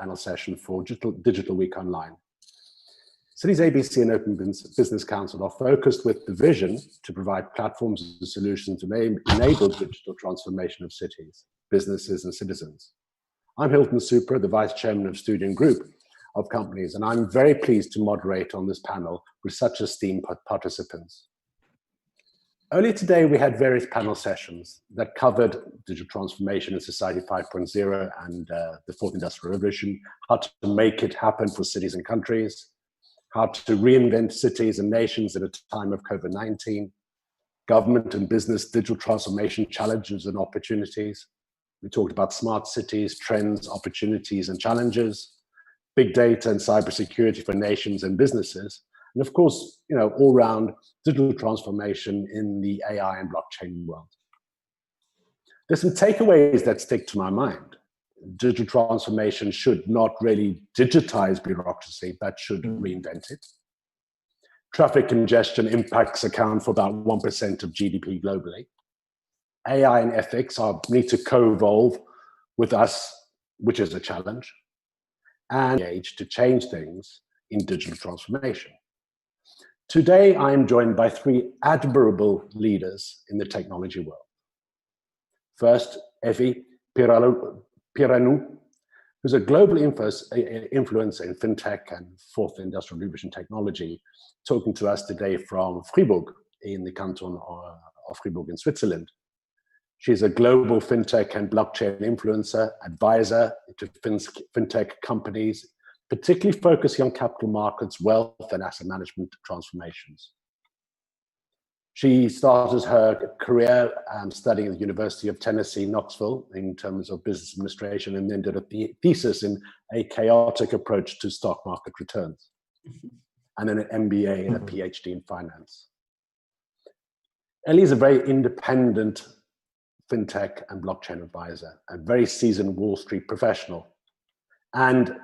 panel session for Digital Week Online. Cities ABC and Open Business Council are focused with the vision to provide platforms and solutions to enable digital transformation of cities, businesses, and citizens. I'm Hilton Supra, the Vice Chairman of Student Group of Companies, and I'm very pleased to moderate on this panel with such esteemed participants. Earlier today, we had various panel sessions that covered digital transformation in Society 5.0 and the Fourth Industrial Revolution, how to make it happen for cities and countries, how to reinvent cities and nations at a time of COVID-19, government and business digital transformation challenges and opportunities. We talked about smart cities, trends, opportunities, and challenges, big data and cybersecurity for nations and businesses, and of course, all-round digital transformation in the AI and blockchain world. There's some takeaways that stick to my mind. Digital transformation should not really digitize bureaucracy, but should reinvent it. Traffic congestion impacts account for about 1% of GDP globally. AI and ethics need to co-evolve with us, which is a challenge, and engage to change things in digital transformation. Today, I am joined by three admirable leaders in the technology world. First, Effie Piranou, who's a global influencer in Fintech and Fourth Industrial Revolution technology, talking to us today from Fribourg in the canton of Fribourg in Switzerland. She's a global Fintech and blockchain influencer, advisor to Fintech companies, particularly focusing on capital markets, wealth, and asset management transformations. She started her career studying at the University of Tennessee, Knoxville, in terms of business administration, and then did a thesis in a chaotic approach to stock market returns, and then an MBA and a PhD in finance. Ellie is a very independent Fintech and blockchain advisor, a very seasoned Wall Street professional. And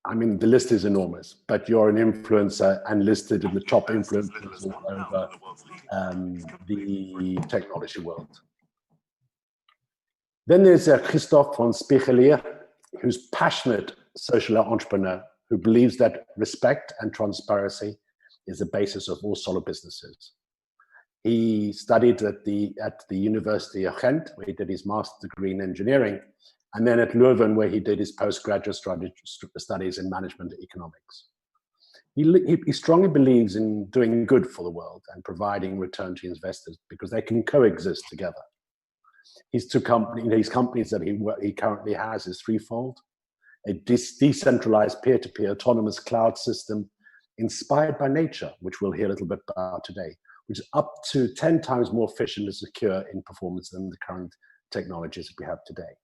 I mean, the list is enormous, but you're an influencer and listed in the top influencers all over the technology world. Then there's Kristof De Spiegeleer, who's passionate social entrepreneur who believes that respect and transparency is the basis of all solid businesses. He studied at the University of Ghent, where he did his master's degree in engineering, and then at Leuven, where he did his postgraduate studies in management economics. He strongly believes in doing good for the world and providing return to investors because they can coexist together. His companies that he currently has is ThreeFold, a decentralized peer-to-peer autonomous cloud system inspired by nature, which we'll hear a little bit about today, which is up to 10 times more efficient and secure in performance than the current technologies that we have today.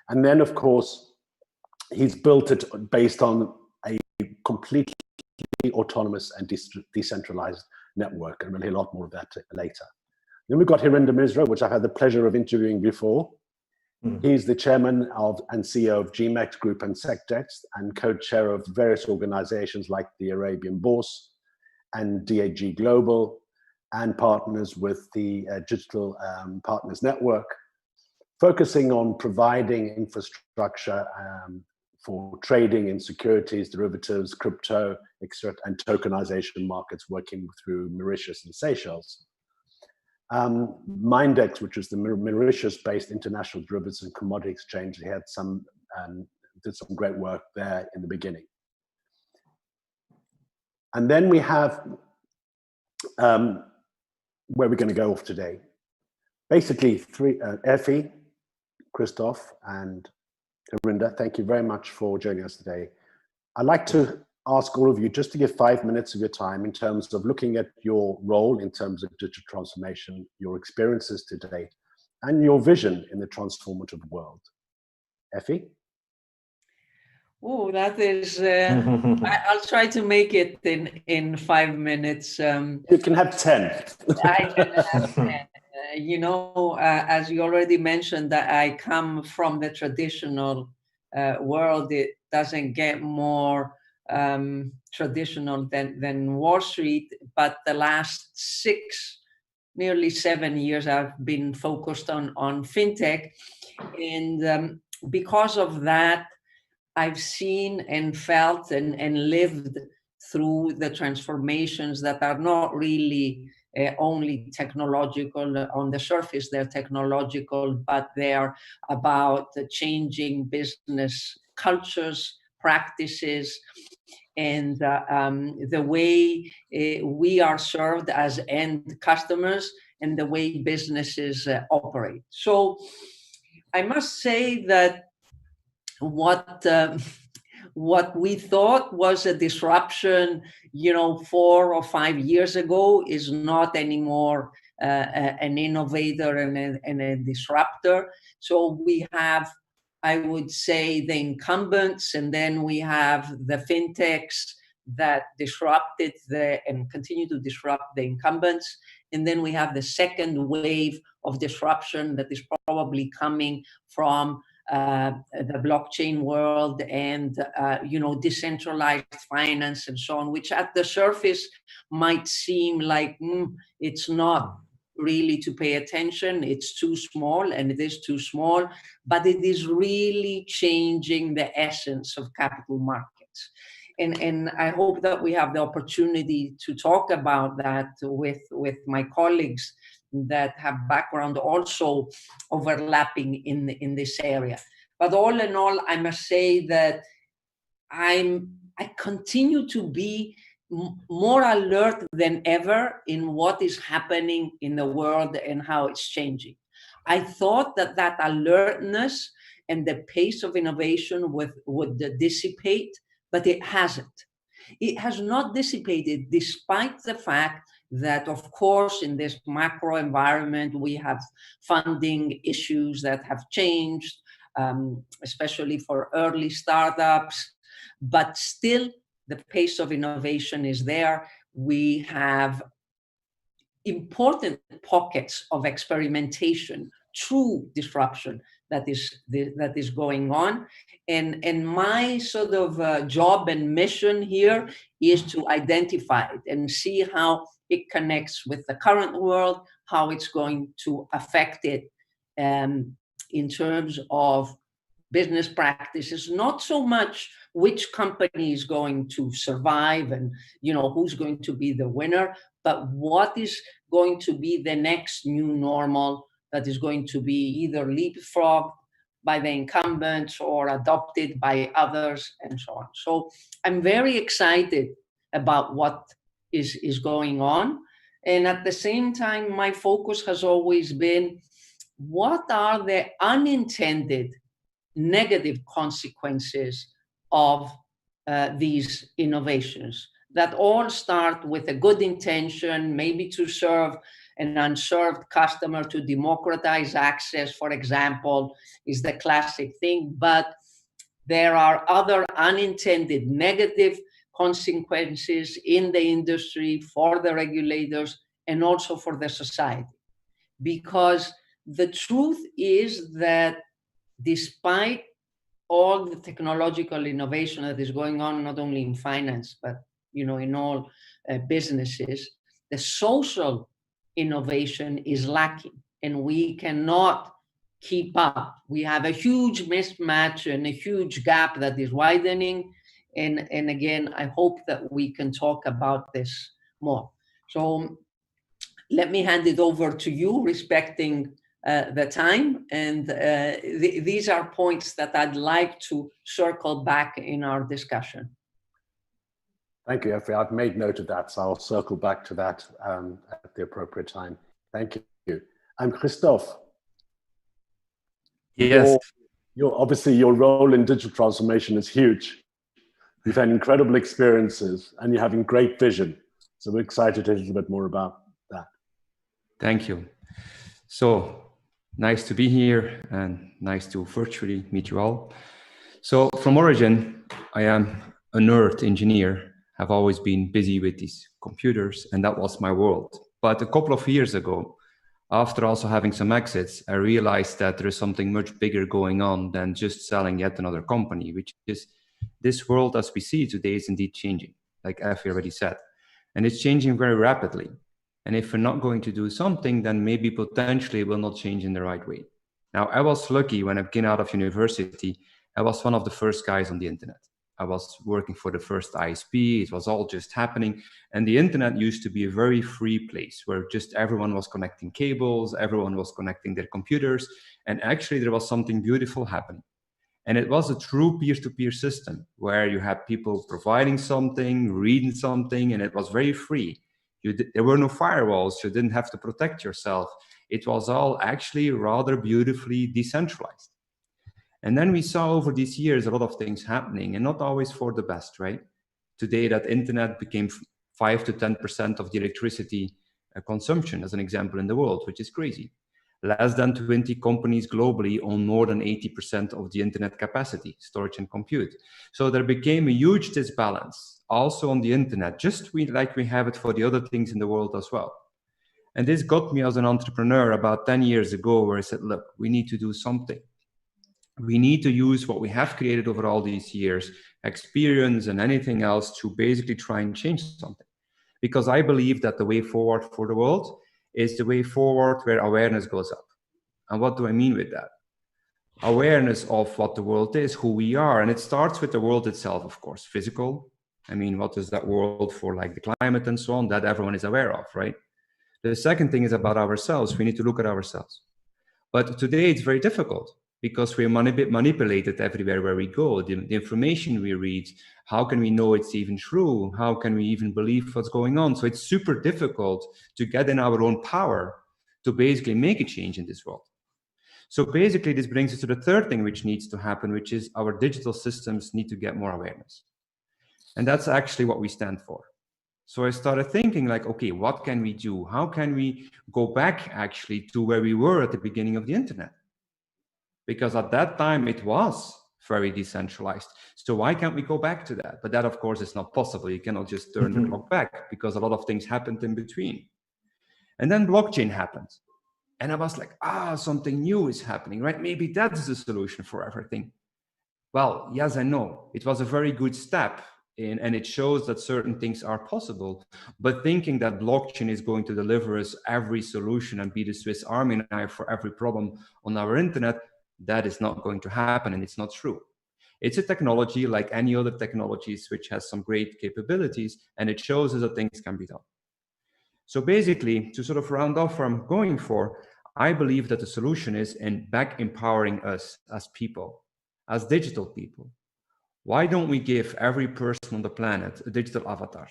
And then, of course, he's built it based on a completely autonomous and decentralized network, and we'll hear a lot more of that later. Then we've got Hirander Misra, which I've had the pleasure of interviewing before. He's the chairman and CEO of GMEX Group and SecDex, and co-chair of various organizations like the Arabian Bourse and DAG Global, and partners with the Digital Partners Network, focusing on providing infrastructure for trading in securities, derivatives, crypto, and tokenization markets, working through Mauritius and Seychelles. Mindex, which is the Mauritius-based international derivatives and commodity exchange, he had did some great work there in the beginning. And then we have where we're going to go off today. Basically, Effie, Kristof, and Hirander, thank you very much for joining us today. I'd like to ask all of you just to give 5 minutes of your time in terms of looking at your role in terms of digital transformation, your experiences today, and your vision in the transformative world. Effie? Oh, that is, I'll try to make it in 5 minutes. You can have 10. I can have 10. As you already mentioned, that I come from the traditional world. It doesn't get more traditional than Wall Street, but the last nearly 7 years, I've been focused on fintech. And because of that, I've seen and felt and lived through the transformations that are not really only technological on the surface. They're technological, but they're about changing business cultures, practices, and the way we are served as end customers and the way businesses operate. So I must say that what we thought was a disruption, 4 or 5 years ago, is not anymore an innovator and a disruptor. So we have, I would say, the incumbents, and then we have the fintechs that disrupted and continue to disrupt the incumbents. And then we have the second wave of disruption that is probably coming from the blockchain world and decentralized finance and so on, which at the surface might seem like it's not really to pay attention, it's too small, and it is too small, but it is really changing the essence of capital markets. And I hope that we have the opportunity to talk about that with my colleagues that have background also overlapping in this area. But all in all, I must say that I continue to be more alert than ever in what is happening in the world and how it's changing. I thought that alertness and the pace of innovation would dissipate, but it hasn't. It has not dissipated, despite the fact that, of course, in this macro environment, we have funding issues that have changed, especially for early startups, but still the pace of innovation is there. We have important pockets of experimentation, true disruption that is going on. And my sort of job and mission here is to identify it and see how it connects with the current world, how it's going to affect it in terms of business practices, not so much which company is going to survive and who's going to be the winner, but what is going to be the next new normal that is going to be either leapfrogged by the incumbents or adopted by others and so on. So I'm very excited about what is going on. And at the same time, my focus has always been, what are the unintended negative consequences of these innovations that all start with a good intention, maybe to serve an unserved customer, to democratize access, for example, is the classic thing. But there are other unintended negative consequences in the industry, for the regulators, and also for the society. Because the truth is that despite all the technological innovation that is going on, not only in finance, but in all businesses, the social innovation is lacking, and we cannot keep up. We have a huge mismatch and a huge gap that is widening. And again, I hope that we can talk about this more. So let me hand it over to you, respecting the time. And these are points that I'd like to circle back in our discussion. Thank you, Effie. I've made note of that, so I'll circle back to that at the appropriate time. Thank you. Kristof. Yes. Obviously, your role in digital transformation is huge. You've had incredible experiences and you're having great vision. So we're excited to hear a little bit more about that. Thank you. So nice to be here and nice to virtually meet you all. So from origin, I am a nerd engineer. I've always been busy with these computers, and that was my world. But a couple of years ago, after also having some exits, I realized that there is something much bigger going on than just selling yet another company, which is this world as we see today is indeed changing, like Effie already said. And it's changing very rapidly. And if we're not going to do something, then maybe potentially it will not change in the right way. Now, I was lucky when I came out of university I was one of the first guys on the internet. I was working for the first ISP. It was all just happening. And the internet used to be a very free place where just everyone was connecting cables, everyone was connecting their computers. And actually there was something beautiful happening. And it was a true peer-to-peer system where you had people providing something, reading something, and it was very free. There were no firewalls. You didn't have to protect yourself. It was all actually rather beautifully decentralized. And then we saw over these years a lot of things happening, and not always for the best, right? Today, that internet became 5 to 10% of the electricity consumption, as an example, in the world, which is crazy. Less than 20 companies globally own more than 80% of the internet capacity, storage and compute. So there became a huge disbalance also on the internet, just like we have it for the other things in the world as well. And this got me as an entrepreneur about 10 years ago, where I said, look, we need to do something. We need to use what we have created over all these years, experience and anything else, to basically try and change something. Because I believe that the way forward for the world is the way forward where awareness goes up. And what do I mean with that? Awareness of what the world is, who we are. And it starts with the world itself, of course, physical. I mean, what is that world for, like the climate and so on, that everyone is aware of, right? The second thing is about ourselves. We need to look at ourselves. But today it's very difficult because we're manipulated everywhere where we go. The information we read, how can we know it's even true? How can we even believe what's going on? So it's super difficult to get in our own power to basically make a change in this world. So basically this brings us to the third thing which needs to happen, which is our digital systems need to get more awareness. And that's actually what we stand for. So I started thinking like, okay, what can we do? How can we go back actually to where we were at the beginning of the internet? Because at that time it was very decentralized. So why can't we go back to that? But that, of course, is not possible. You cannot just turn the clock back because a lot of things happened in between. And then blockchain happened. And I was like, something new is happening, right? Maybe that is the solution for everything. Well, yes and no. It was a very good step in, and it shows that certain things are possible. But thinking that blockchain is going to deliver us every solution and be the Swiss Army knife for every problem on our internet, that is not going to happen, and it's not true. It's a technology like any other technologies which has some great capabilities, and it shows us that things can be done. So basically, to sort of round off where I'm going for, I believe that the solution is in back empowering us as people, as digital people. Why don't we give every person on the planet a digital avatar?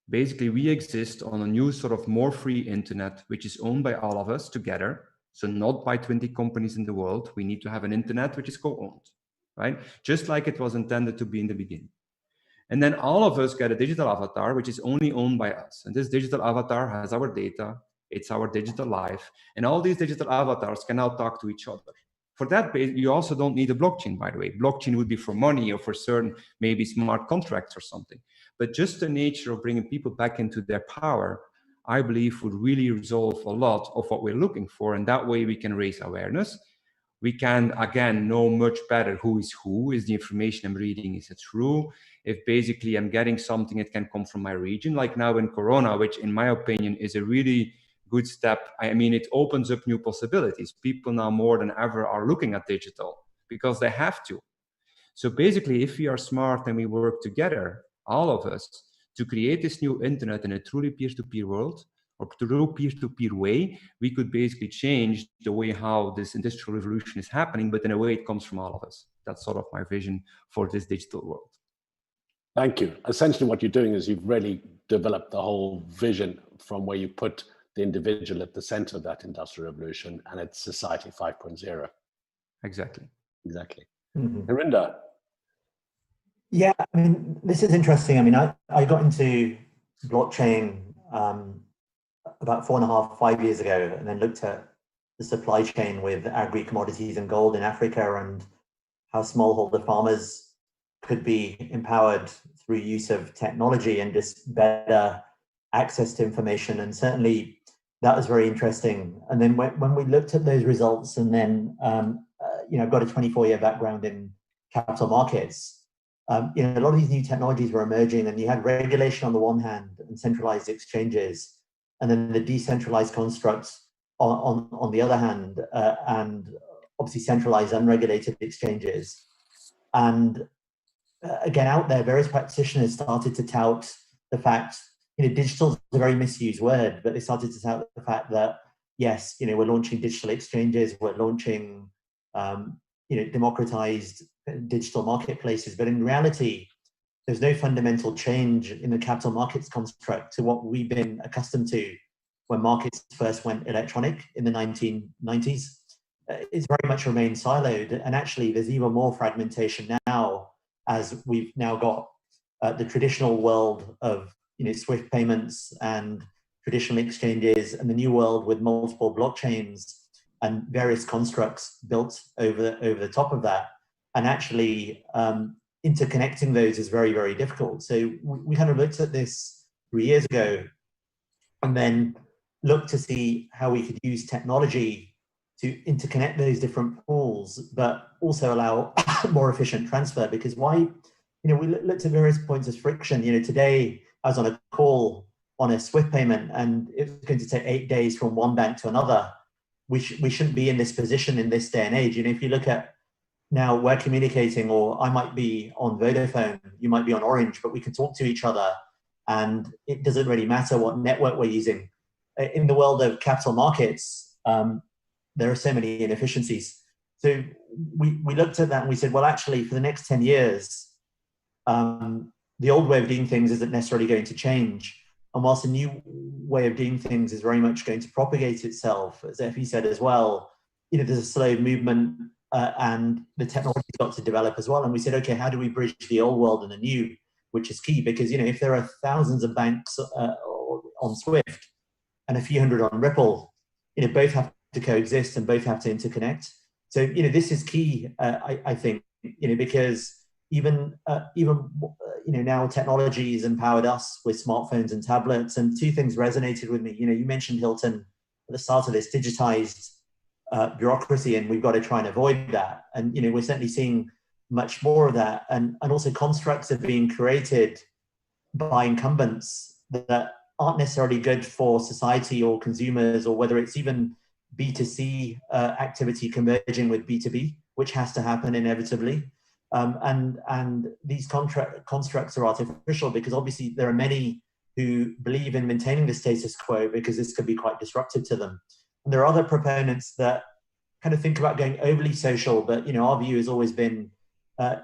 Basically, we exist on a new sort of more free internet, which is owned by all of us together. So not by 20 companies in the world. We need to have an internet which is co-owned, right? Just like it was intended to be in the beginning. And then all of us get a digital avatar, which is only owned by us. And this digital avatar has our data. It's our digital life. And all these digital avatars can now talk to each other. For that, you also don't need a blockchain, by the way. Blockchain would be for money or for certain, maybe smart contracts or something. But just the nature of bringing people back into their power, I believe would really resolve a lot of what we're looking for. And that way we can raise awareness. We can, again, know much better who is the information I'm reading, is it true? If basically I'm getting something, it can come from my region, like now in Corona, which in my opinion is a really good step. I mean, it opens up new possibilities. People now more than ever are looking at digital because they have to. So basically, if we are smart and we work together, all of us, to create this new internet in a truly peer-to-peer world, or through peer-to-peer way, we could basically change the way how this industrial revolution is happening, but in a way it comes from all of us. That's sort of my vision for this digital world. Thank you. Essentially what you're doing is you've really developed the whole vision from where you put the individual at the center of that industrial revolution, and it's society 5.0. Exactly. Exactly. Mm-hmm. Hirander. Yeah, I mean, this is interesting. I mean, I got into blockchain about 4.5, 5 years ago, and then looked at the supply chain with agri-commodities and gold in Africa, and how smallholder farmers could be empowered through use of technology and just better access to information. And certainly that was very interesting. And then when we looked at those results, and then I've got a 24-year background in capital markets. A lot of these new technologies were emerging, and you had regulation on the one hand and centralized exchanges, and then the decentralized constructs on the other hand, and obviously centralized unregulated exchanges. And again, out there, various practitioners started to tout the fact, digital is a very misused word, but they started to tout the fact that, yes, we're launching digital exchanges, we're launching, democratized digital marketplaces, but in reality, there's no fundamental change in the capital markets construct to what we've been accustomed to when markets first went electronic in the 1990s. It's very much remained siloed, and actually there's even more fragmentation now, as we've now got the traditional world of SWIFT payments and traditional exchanges, and the new world with multiple blockchains and various constructs built over the top of that. And actually interconnecting those is very, very difficult. So we kind of looked at this 3 years ago, and then looked to see how we could use technology to interconnect those different pools, but also allow more efficient transfer. Because why, we looked at various points of friction. Today I was on a call on a SWIFT payment, and it's going to take 8 days from one bank to another. We shouldn't be in this position in this day and age. If you look at now, we're communicating, or I might be on Vodafone, you might be on Orange, but we can talk to each other, and it doesn't really matter what network we're using. In the world of capital markets, there are so many inefficiencies. So we looked at that and we said, well, actually, for the next 10 years, the old way of doing things isn't necessarily going to change. And whilst a new way of doing things is very much going to propagate itself, as Effie said as well, there's a slow movement, and the technology's got to develop as well. And we said, okay, how do we bridge the old world and the new, which is key, because if there are thousands of banks on SWIFT and a few hundred on Ripple, both have to coexist and both have to interconnect. So this is key, I think, because even now technology has empowered us with smartphones and tablets, and two things resonated with me. You mentioned, Hilton, at the start of this, digitized bureaucracy, and we've got to try and avoid that. And we're certainly seeing much more of that, and also constructs are being created by incumbents that aren't necessarily good for society or consumers, or whether it's even B2C activity converging with B2B, which has to happen inevitably. And these constructs are artificial, because obviously there are many who believe in maintaining the status quo because this could be quite disruptive to them. And there are other proponents that kind of think about going overly social, but our view has always been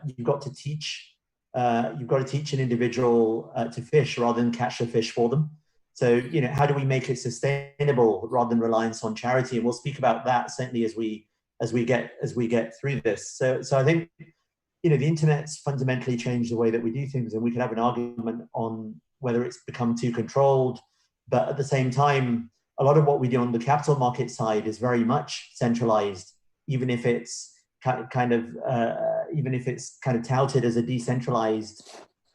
you've got to teach an individual to fish rather than catch the fish for them. So how do we make it sustainable rather than reliance on charity? And we'll speak about that certainly as we get through this. So I think the internet's fundamentally changed the way that we do things, and we can have an argument on whether it's become too controlled, but at the same time, a lot of what we do on the capital market side is very much centralized, even if it's kind of touted as a decentralized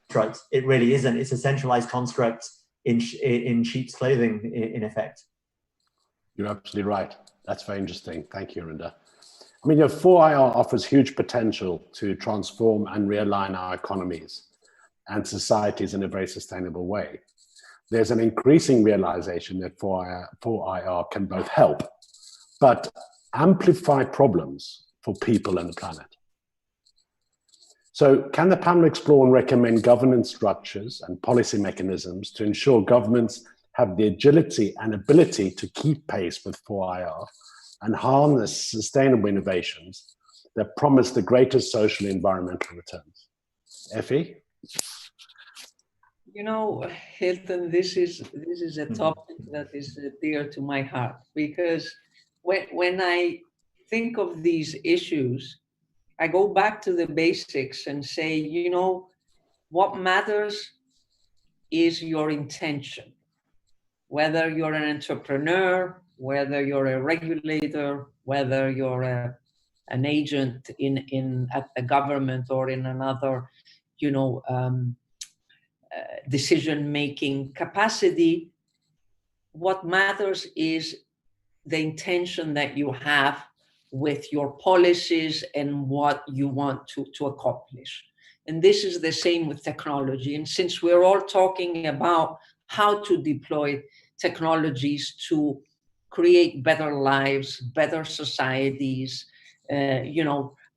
construct. It really isn't. It's a centralized construct in sheep's clothing, in effect. You're absolutely right. That's very interesting. Thank you, Hirander. I mean, 4IR offers huge potential to transform and realign our economies and societies in a very sustainable way. There's an increasing realization that 4IR can both help, but amplify problems for people and the planet. So can the panel explore and recommend governance structures and policy mechanisms to ensure governments have the agility and ability to keep pace with 4IR and harness sustainable innovations that promise the greatest social and environmental returns? Effie? Hilton, this is a topic that is dear to my heart, because when I think of these issues, I go back to the basics and say, what matters is your intention. Whether you're an entrepreneur, whether you're a regulator, whether you're an agent at a government or in another, decision-making capacity, what matters is the intention that you have with your policies and what you want to accomplish. And this is the same with technology. And since we're all talking about how to deploy technologies to create better lives, better societies,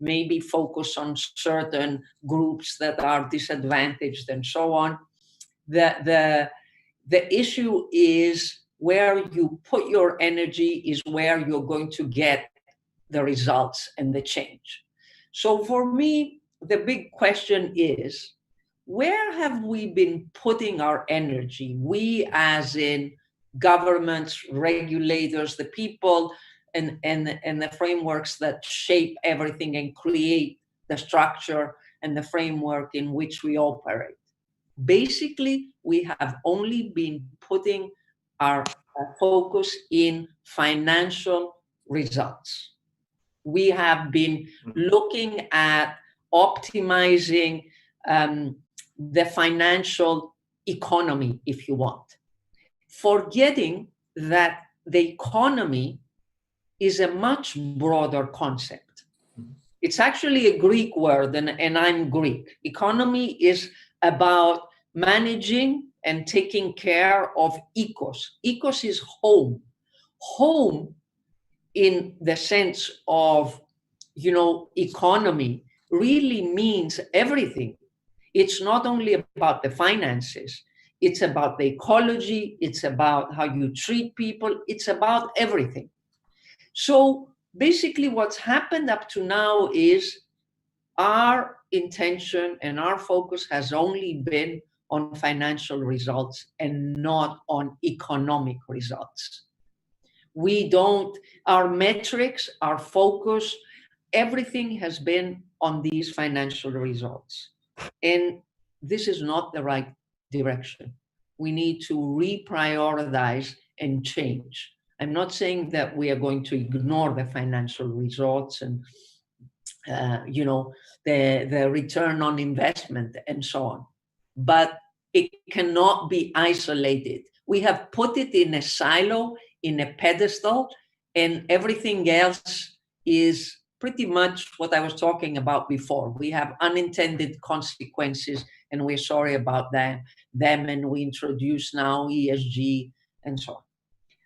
maybe focus on certain groups that are disadvantaged and so on. The issue is where you put your energy is where you're going to get the results and the change. So for me, the big question is, where have we been putting our energy? We as in governments, regulators, the people and the frameworks that shape everything and create the structure and the framework in which we operate. Basically, we have only been putting our focus in financial results. We have been looking at optimizing the financial economy, if you want, forgetting that the economy is a much broader concept. It's actually a Greek word, and I'm Greek. Economy is about managing and taking care of ecos. Ecos is home. Home in the sense of, economy really means everything. It's not only about the finances. It's about the ecology. It's about how you treat people. It's about everything. So basically what's happened up to now is our intention and our focus has only been on financial results and not on economic results. Our metrics, our focus, everything has been on these financial results. And this is not the right direction. We need to reprioritize and change. I'm not saying that we are going to ignore the financial results and the return on investment and so on, but it cannot be isolated. We have put it in a silo, in a pedestal, and everything else is pretty much what I was talking about before. We have unintended consequences, and we're sorry about them, and we introduce now ESG and so on.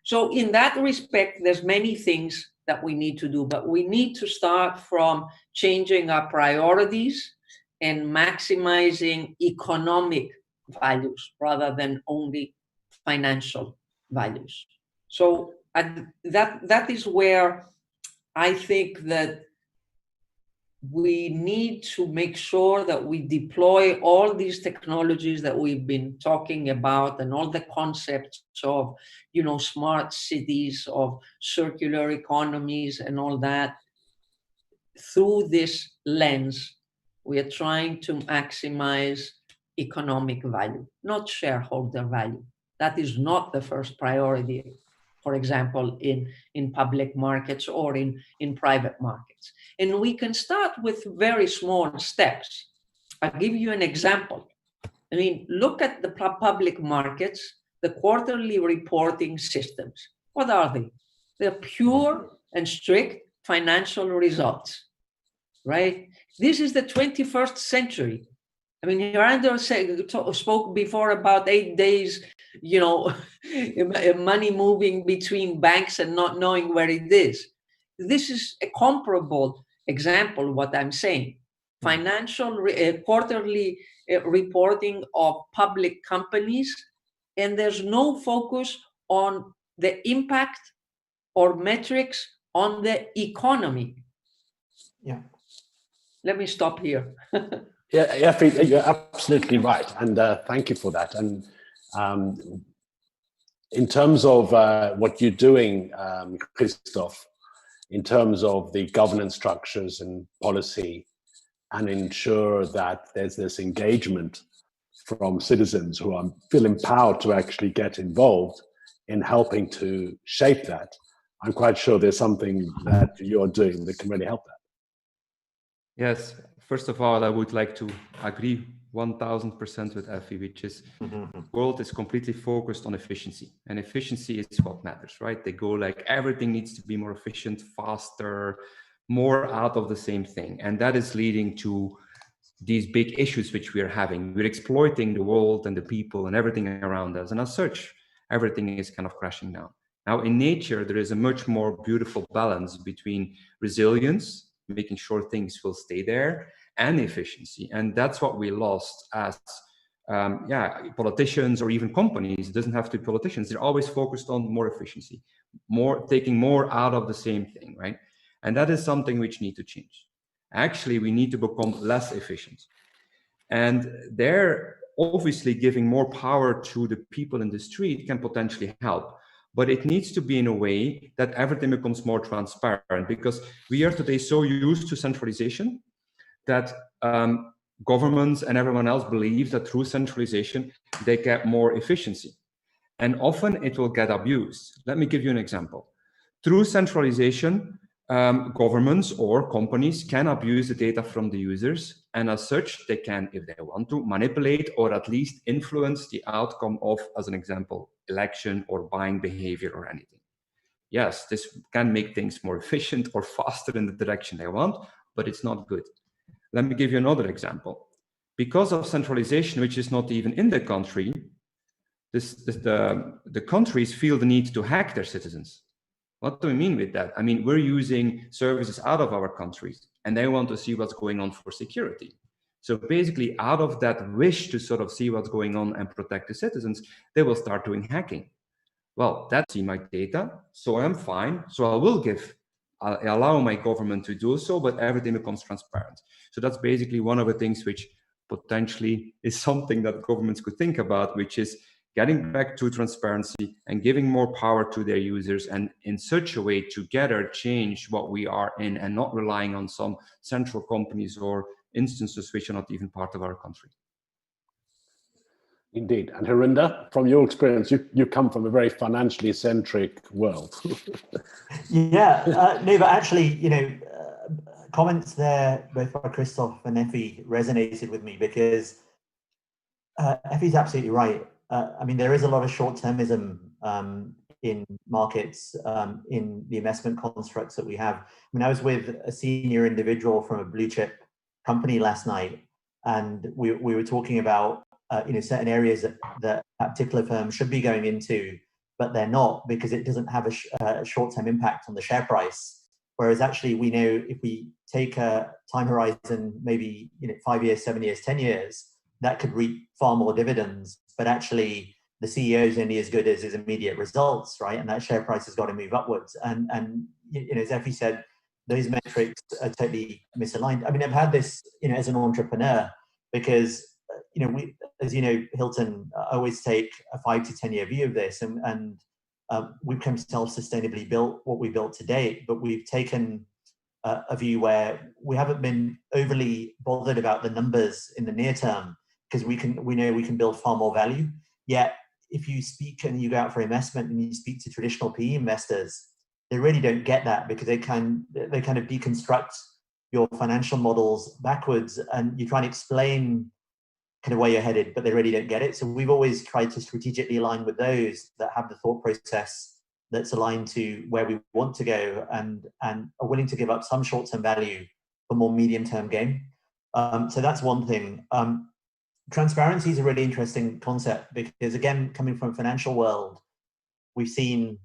So in that respect, there's many things that we need to do, but we need to start from changing our priorities and maximizing economic values rather than only financial values. So that is where I think that we need to make sure that we deploy all these technologies that we've been talking about and all the concepts of, smart cities, of circular economies and all that. Through this lens, we are trying to maximize economic value, not shareholder value. That is not the first priority, for example, in public markets or in private markets. And we can start with very small steps. I'll give you an example. I mean, look at the public markets, the quarterly reporting systems. What are they? They're pure and strict financial results, right? This is the 21st century. I mean, Hirander spoke before about 8 days, money moving between banks and not knowing where it is. This is a comparable example, what I'm saying. Financial quarterly reporting of public companies, and there's no focus on the impact or metrics on the economy. Yeah. Let me stop here. Yeah, you're absolutely right, and thank you for that. And in terms of what you're doing, Kristof, in terms of the governance structures and policy, and ensure that there's this engagement from citizens who feel empowered to actually get involved in helping to shape that, I'm quite sure there's something that you're doing that can really help that. Yes. First of all, I would like to agree 1000% with Effie, which is the world is completely focused on efficiency, and efficiency is what matters, right? They go like everything needs to be more efficient, faster, more out of the same thing. And that is leading to these big issues which we are having. We're exploiting the world and the people and everything around us. And as such, everything is kind of crashing down. Now in nature, there is a much more beautiful balance between resilience making sure things will stay there, and efficiency. And that's what we lost as politicians or even companies. It doesn't have to be politicians. They're always focused on more efficiency, taking more out of the same thing, right? And that is something which need to change. Actually, we need to become less efficient. And there, obviously, giving more power to the people in the street can potentially help. But it needs to be in a way that everything becomes more transparent, because we are today so used to centralization that governments and everyone else believes that through centralization, they get more efficiency. And often it will get abused. Let me give you an example. Through centralization, governments or companies can abuse the data from the users. And as such, they can, if they want to, manipulate or at least influence the outcome of, as an example, election or buying behavior or anything. Yes, this can make things more efficient or faster in the direction they want, but it's not good. Let me give you another example. Because of centralization, which is not even in the country, the countries feel the need to hack their citizens. What do we mean with that? I mean, we're using services out of our countries, and they want to see what's going on for security. So basically, out of that wish to sort of see what's going on and protect the citizens, they will start doing hacking. Well, that's my data, so I'm fine. So I allow my government to do so, but everything becomes transparent. So that's basically one of the things which potentially is something that governments could think about, which is getting back to transparency and giving more power to their users, and in such a way together change what we are in, and not relying on some central companies or instances which are not even part of our country. Indeed. And Hirander, from your experience, you come from a very financially centric world. Yeah, no, but actually, comments there, both by Kristof and Effie, resonated with me, because Effie's absolutely right. I mean, there is a lot of short-termism in markets, in the investment constructs that we have. I mean, I was with a senior individual from a blue chip company last night, and we were talking about certain areas that particular firm should be going into, but they're not, because it doesn't have a short-term impact on the share price. Whereas actually, we know if we take a time horizon, maybe 5 years, 7 years, 10 years, that could reap far more dividends. But actually, the CEO is only as good as his immediate results, right? And that share price has got to move upwards. And as Effie said, those metrics are totally misaligned. I mean, I've had this, as an entrepreneur, because we, as you know, Hilton, always take a 5 to 10 year view of this, and we've come self-sustainably built what we built to date, but we've taken a view where we haven't been overly bothered about the numbers in the near term, because we know we can build far more value. Yet, if you speak and you go out for investment and you speak to traditional PE investors, they really don't get that, because they kind of deconstruct your financial models backwards, and you try and explain kind of where you're headed, but they really don't get it. So we've always tried to strategically align with those that have the thought process that's aligned to where we want to go, and are willing to give up some short-term value for more medium-term gain. So that's one thing. Transparency is a really interesting concept, because again, coming from a financial world, we've seen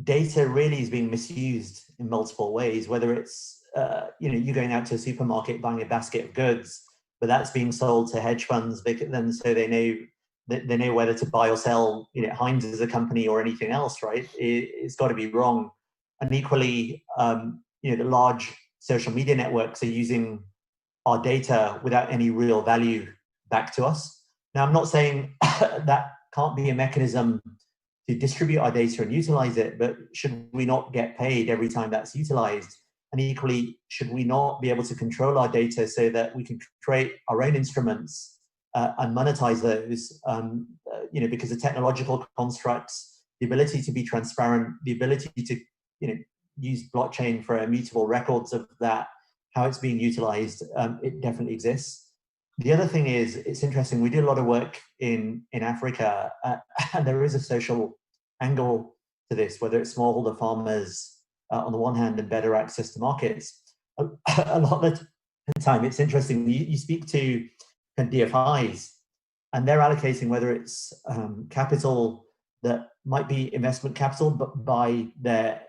data really is being misused in multiple ways, whether it's you going out to a supermarket buying a basket of goods, but that's being sold to hedge funds, so they know whether to buy or sell Heinz as a company or anything else, right? It's got to be wrong. And equally, the large social media networks are using our data without any real value back to us. Now, I'm not saying that can't be a mechanism to distribute our data and utilize it, but should we not get paid every time that's utilized? And equally, should we not be able to control our data so that we can create our own instruments and monetize those? Because the technological constructs, the ability to be transparent, the ability to use blockchain for immutable records of that, how it's being utilized, it definitely exists. The other thing is, it's interesting, we do a lot of work in Africa, and there is a social angle to this, whether it's smallholder farmers on the one hand and better access to markets. A lot of the time, it's interesting, you speak to DFIs, and they're allocating, whether it's capital that might be investment capital, but by their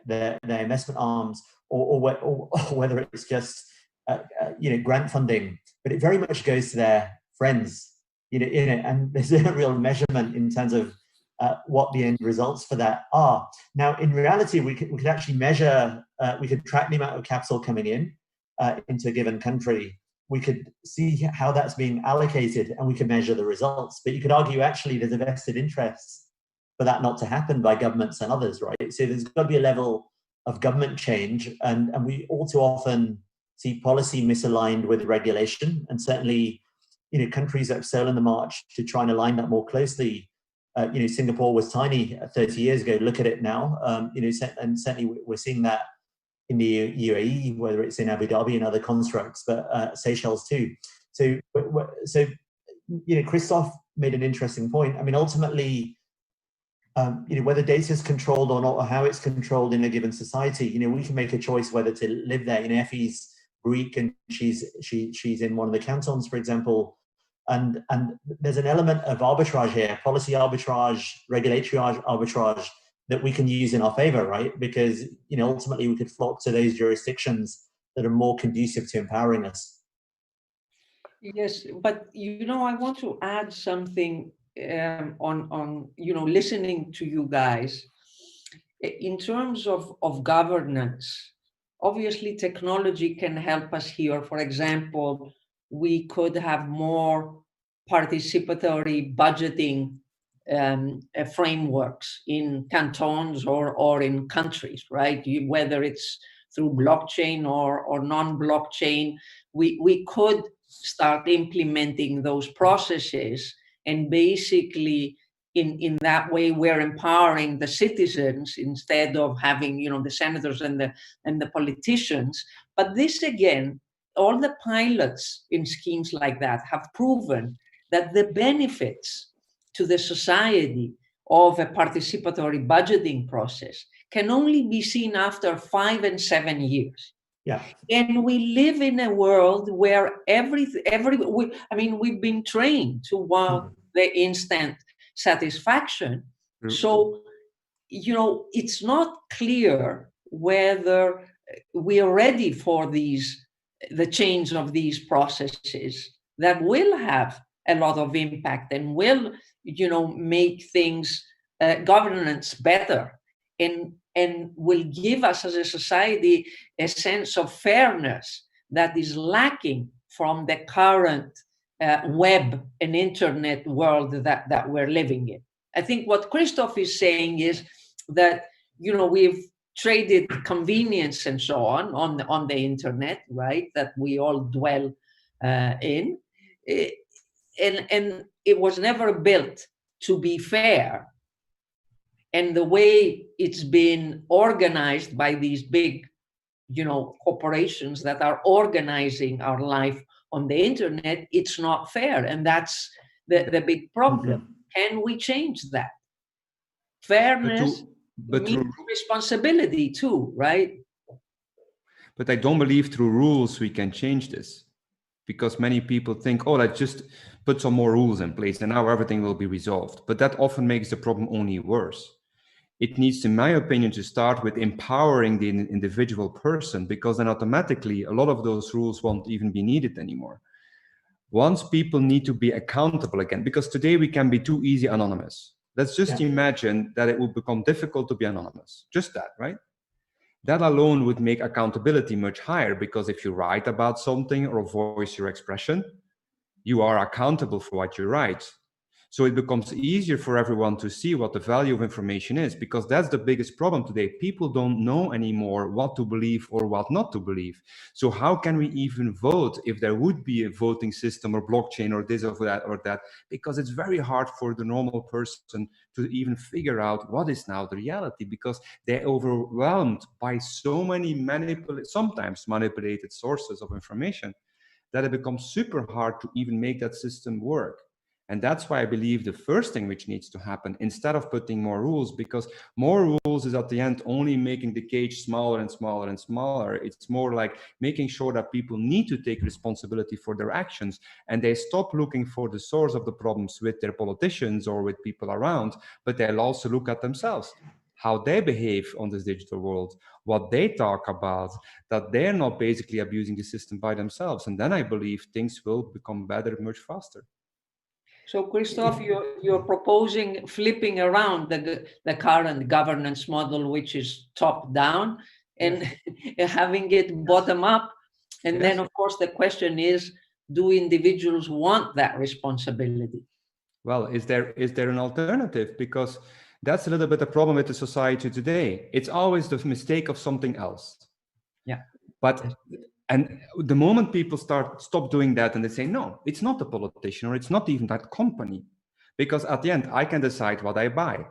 investment arms, or whether it's just grant funding, but it very much goes to their friends, and there's a real measurement in terms of what the end results for that are. Now, in reality, we could actually measure, we could track the amount of capital coming in into a given country. We could see how that's being allocated, and we could measure the results. But you could argue actually there's a vested interest for that not to happen by governments and others, right? So there's got to be a level of government change, and we all too often see policy misaligned with regulation, and certainly, countries that have stolen the march to try and align that more closely. Singapore was tiny 30 years ago. Look at it now. And certainly we're seeing that in the UAE, whether it's in Abu Dhabi and other constructs, but Seychelles too. So Kristof made an interesting point. I mean, ultimately, whether data is controlled or not, or how it's controlled in a given society, we can make a choice whether to live there. Effie's Greek, and she's in one of the cantons, for example. And there's an element of arbitrage here, policy arbitrage, regulatory arbitrage, that we can use in our favor, right? Because, ultimately we could flock to those jurisdictions that are more conducive to empowering us. Yes, but, I want to add something on listening to you guys. In terms of governance, obviously technology can help us here. For example, we could have more participatory budgeting frameworks in cantons or in countries, right? Whether it's through blockchain or non-blockchain, we could start implementing those processes, and basically in that way we're empowering the citizens instead of having the senators and the politicians. But this, again, all the pilots in schemes like that have proven that the benefits to the society of a participatory budgeting process can only be seen after 5 and 7 years. Yeah. And we live in a world where we've been trained to want the instant satisfaction. Mm-hmm. So, it's not clear whether we are ready for the change of these processes that will have a lot of impact and will, make things, governance better, and will give us as a society a sense of fairness that is lacking from the current web and internet world that we're living in. I think what Kristof is saying is that, we've traded convenience and so on the internet, right, that we all dwell in. And it was never built to be fair. And the way it's been organized by these big, corporations that are organizing our life on the internet, it's not fair. And that's the big problem. Mm-hmm. Can we change that? Fairness, but means responsibility too, right? But I don't believe through rules we can change this, because many people think, let's just put some more rules in place and now everything will be resolved. But that often makes the problem only worse. It needs, in my opinion, to start with empowering the individual person, because then automatically a lot of those rules won't even be needed anymore. Once people need to be accountable again, because today we can be too easy anonymous. Let's just imagine that it would become difficult to be anonymous. Just that, right? That alone would make accountability much higher, because if you write about something or voice your expression, you are accountable for what you write. So it becomes easier for everyone to see what the value of information is, because that's the biggest problem today. People don't know anymore what to believe or what not to believe. So how can we even vote if there would be a voting system or blockchain or this or that? Because it's very hard for the normal person to even figure out what is now the reality, because they're overwhelmed by so many sometimes manipulated sources of information that it becomes super hard to even make that system work. And that's why I believe the first thing which needs to happen, instead of putting more rules, because more rules is at the end only making the cage smaller and smaller and smaller. It's more like making sure that people need to take responsibility for their actions, and they stop looking for the source of the problems with their politicians or with people around, but they'll also look at themselves, how they behave on this digital world, what they talk about, that they're not basically abusing the system by themselves. And then I believe things will become better much faster. So, Kristof, you're proposing flipping around the current governance model, which is top-down, and having it bottom-up. And then, of course, the question is, do individuals want that responsibility? Well, is there an alternative? Because that's a little bit the problem with the society today. It's always the mistake of something else. Yeah. But and the moment people stop doing that and they say, no, it's not the politician or it's not even that company, because at the end, I can decide what I buy.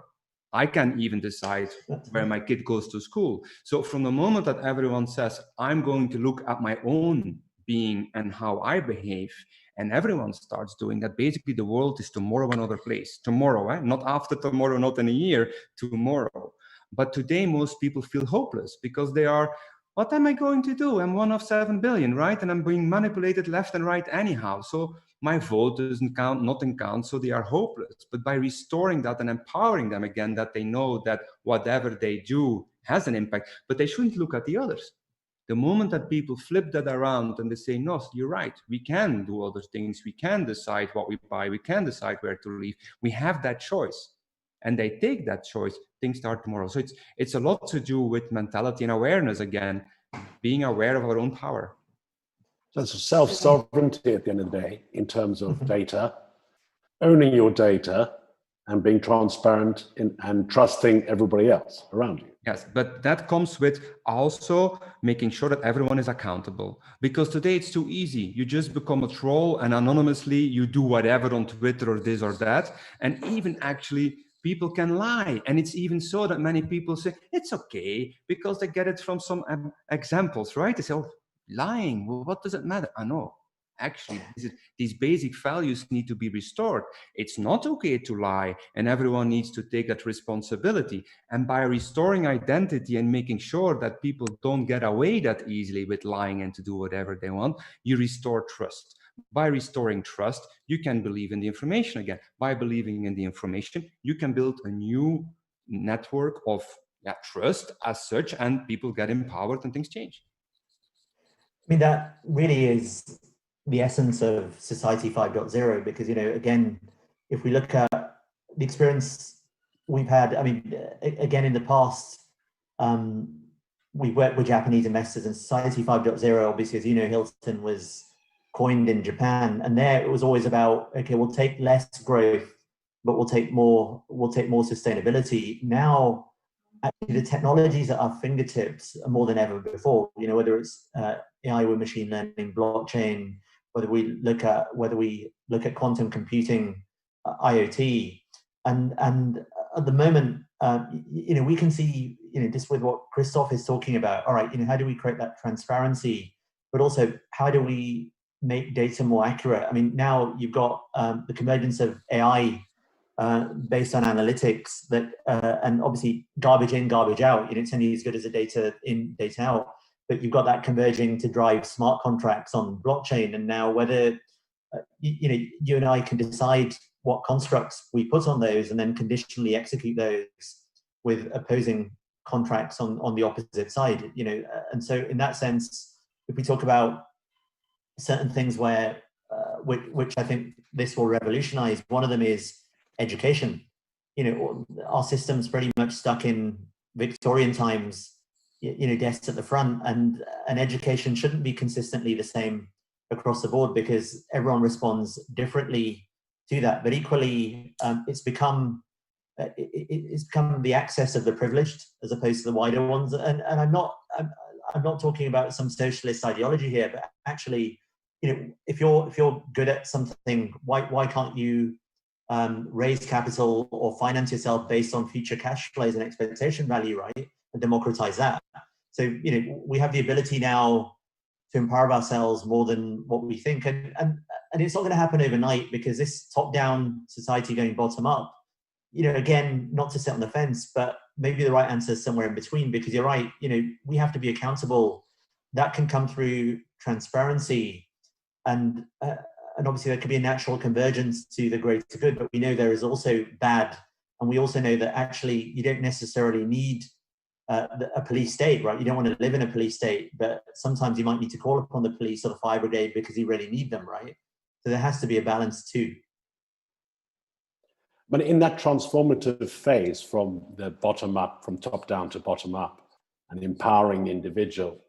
I can even decide where my kid goes to school. So from the moment that everyone says, I'm going to look at my own being and how I behave, and everyone starts doing that, basically the world is tomorrow another place. Tomorrow, not after tomorrow, not in a year, tomorrow. But today, most people feel hopeless because they are, what am I going to do? I'm one of 7 billion, right? And I'm being manipulated left and right anyhow. So my vote doesn't count, nothing counts, so they are hopeless. But by restoring that and empowering them again, that they know that whatever they do has an impact, but they shouldn't look at the others. The moment that people flip that around and they say, no, you're right, we can do other things, we can decide what we buy, we can decide where to live, we have that choice. And they take that choice, things start tomorrow. So it's a lot to do with mentality and awareness again, being aware of our own power. So it's self-sovereignty at the end of the day in terms of data, owning your data and being transparent and trusting everybody else around you. Yes, but that comes with also making sure that everyone is accountable. Because today it's too easy. You just become a troll and anonymously you do whatever on Twitter or this or that. And even actually people can lie. And it's even so that many people say, it's okay, because they get it from some examples, right? They say, oh, lying, well, what does it matter? I know. Actually, these basic values need to be restored. It's not okay to lie, and everyone needs to take that responsibility. And by restoring identity and making sure that people don't get away that easily with lying and to do whatever they want, you restore trust. By restoring trust, you can believe in the information again. By believing in the information, you can build a new network of trust as such, and people get empowered and things change. I mean, that really is the essence of Society 5.0, because, you know, again, if we look at the experience we've had, I mean, again, in the past, we worked with Japanese investors, and Society 5.0, obviously, as you know, Hilton was coined in Japan, and there it was always about, okay, we'll take less growth, but we'll take more sustainability. Now, actually, the technologies at our fingertips are more than ever before, you know, whether it's AI with machine learning, blockchain, whether we look at quantum computing, IoT, and at the moment, you know, we can see, you know, just with what Kristof is talking about. All right, you know, how do we create that transparency, but also how do we make data more accurate? I mean, now you've got the convergence of AI based on analytics that, and obviously garbage in, garbage out. You know, it's only as good as the data in, data out. But you've got that converging to drive smart contracts on blockchain. And now whether, you know, you and I can decide what constructs we put on those and then conditionally execute those with opposing contracts on the opposite side, you know. And so in that sense, if we talk about certain things where, which I think this will revolutionize, one of them is education. You know, our system's pretty much stuck in Victorian times, you know, desks at the front, and education shouldn't be consistently the same across the board because everyone responds differently to that. But equally, it's become the access of the privileged as opposed to the wider ones. And I'm not talking about some socialist ideology here, but actually, you know, if you're good at something, why can't you raise capital or finance yourself based on future cash flows and expectation value, right? And democratize that. So, you know, we have the ability now to empower ourselves more than what we think. And and it's not going to happen overnight, because this top-down society going bottom-up, again, not to sit on the fence, but maybe the right answer is somewhere in between, because you're right, we have to be accountable. That can come through transparency, and obviously there could be a natural convergence to the greater good, but we know there is also bad, and we also know that actually you don't necessarily need a police state, right? You don't want to live in a police state, but sometimes you might need to call upon the police or the fire brigade because you really need them, right? So there has to be a balance too. But in that transformative phase from the bottom up, from top down to bottom up, and empowering the individual,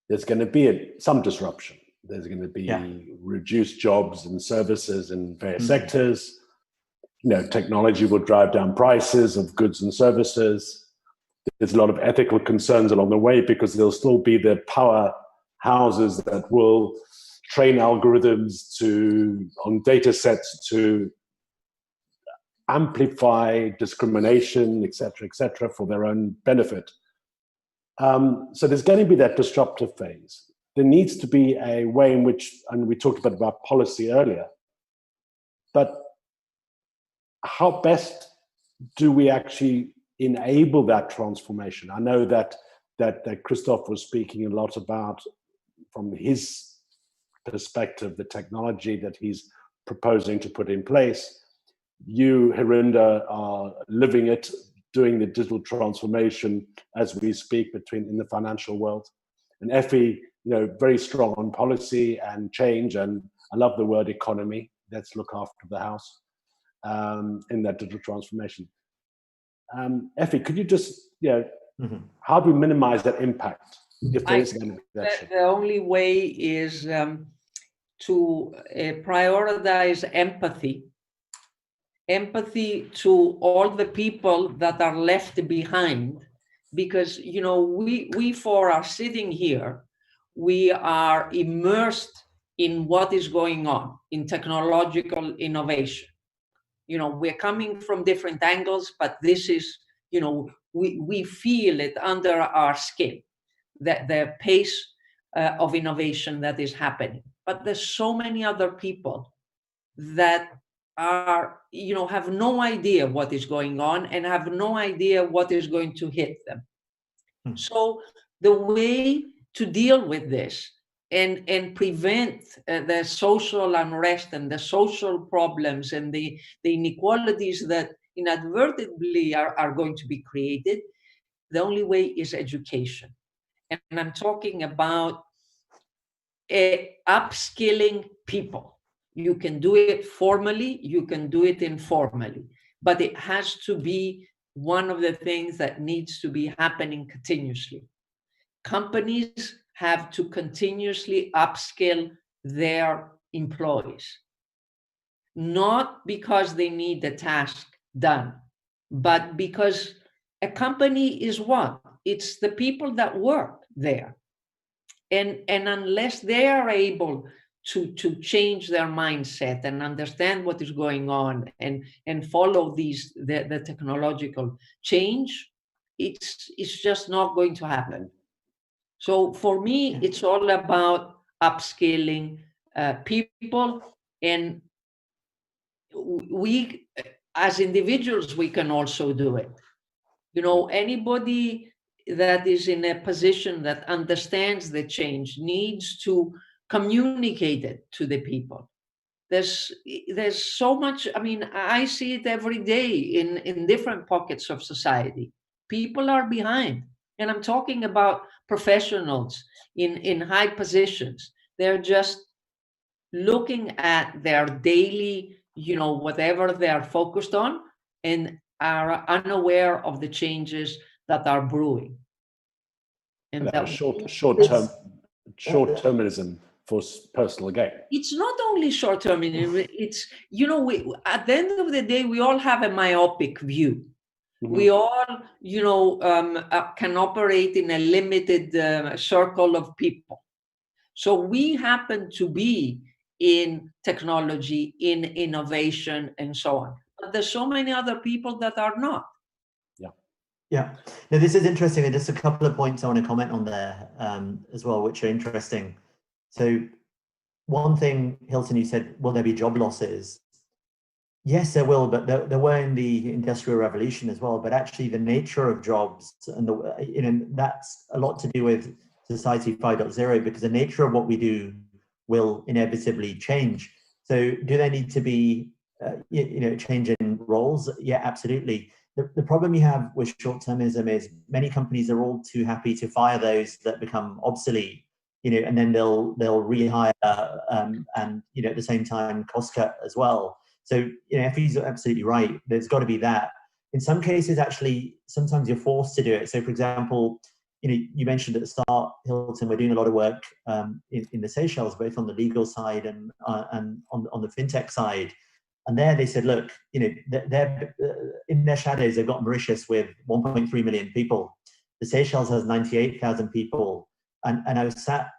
there's going to be some disruption. There's going to be reduced jobs and services in various sectors. Technology will drive down prices of goods and services. There's a lot of ethical concerns along the way, because there'll still be the power houses that will train algorithms on data sets to amplify discrimination, et cetera, for their own benefit. So there's going to be that disruptive phase. There needs to be a way in which, and we talked about policy earlier, but how best do we actually enable that transformation? I know that Kristof was speaking a lot about, from his perspective, the technology that he's proposing to put in place. You, Hirander, are living it, doing the digital transformation as we speak in the financial world. And Effie, very strong on policy and change, and I love the word economy. Let's look after the house in that digital transformation. Effie, could you just, how do we minimize that impact if there is an intervention? The only way is to prioritize empathy to all the people that are left behind, because we four are sitting here, we are immersed in what is going on in technological innovation. We're coming from different angles, but this is, we feel it under our skin, that the pace of innovation that is happening. But there's so many other people that are, have no idea what is going on and have no idea what is going to hit them. So the way to deal with this and prevent the social unrest and the social problems and the inequalities that inadvertently are going to be created, the only way is education. And I'm talking about upskilling people. You can do it formally, you can do it informally, but it has to be one of the things that needs to be happening continuously. Companies have to continuously upskill their employees, not because they need the task done, but because a company is what? It's the people that work there. And unless they are able to change their mindset and understand what is going on and follow the technological change, it's just not going to happen. So for me, it's all about upskilling people, and we, as individuals, we can also do it. Anybody that is in a position that understands the change needs to communicate it to the people. There's so much, I see it every day in different pockets of society. People are behind. And I'm talking about professionals in high positions. They're just looking at their daily, whatever they're focused on, and are unaware of the changes that are brewing. And that short-termism for personal gain. It's not only short-termism. It's, at the end of the day, we all have a myopic view. Mm-hmm. We all, can operate in a limited circle of people. So we happen to be in technology, in innovation, and so on. But there's so many other people that are not. Yeah. Now, this is interesting. And just a couple of points I want to comment on there as well, which are interesting. So one thing, Hilton, you said, will there be job losses? Yes, there will, but there were in the Industrial Revolution as well. But actually, the nature of jobs and that's a lot to do with Society 5.0, because the nature of what we do will inevitably change. So, do there need to be change in roles? Yeah, absolutely. The problem you have with short-termism is many companies are all too happy to fire those that become obsolete, and then they'll rehire and at the same time cost cut as well. So, Effie's absolutely right. There's got to be that. In some cases, actually, sometimes you're forced to do it. So, for example, you mentioned at the start, Hilton, we're doing a lot of work in the Seychelles, both on the legal side and on the fintech side. And there they said, look, they're in their shadows, they've got Mauritius with 1.3 million people. The Seychelles has 98,000 people. And I was sat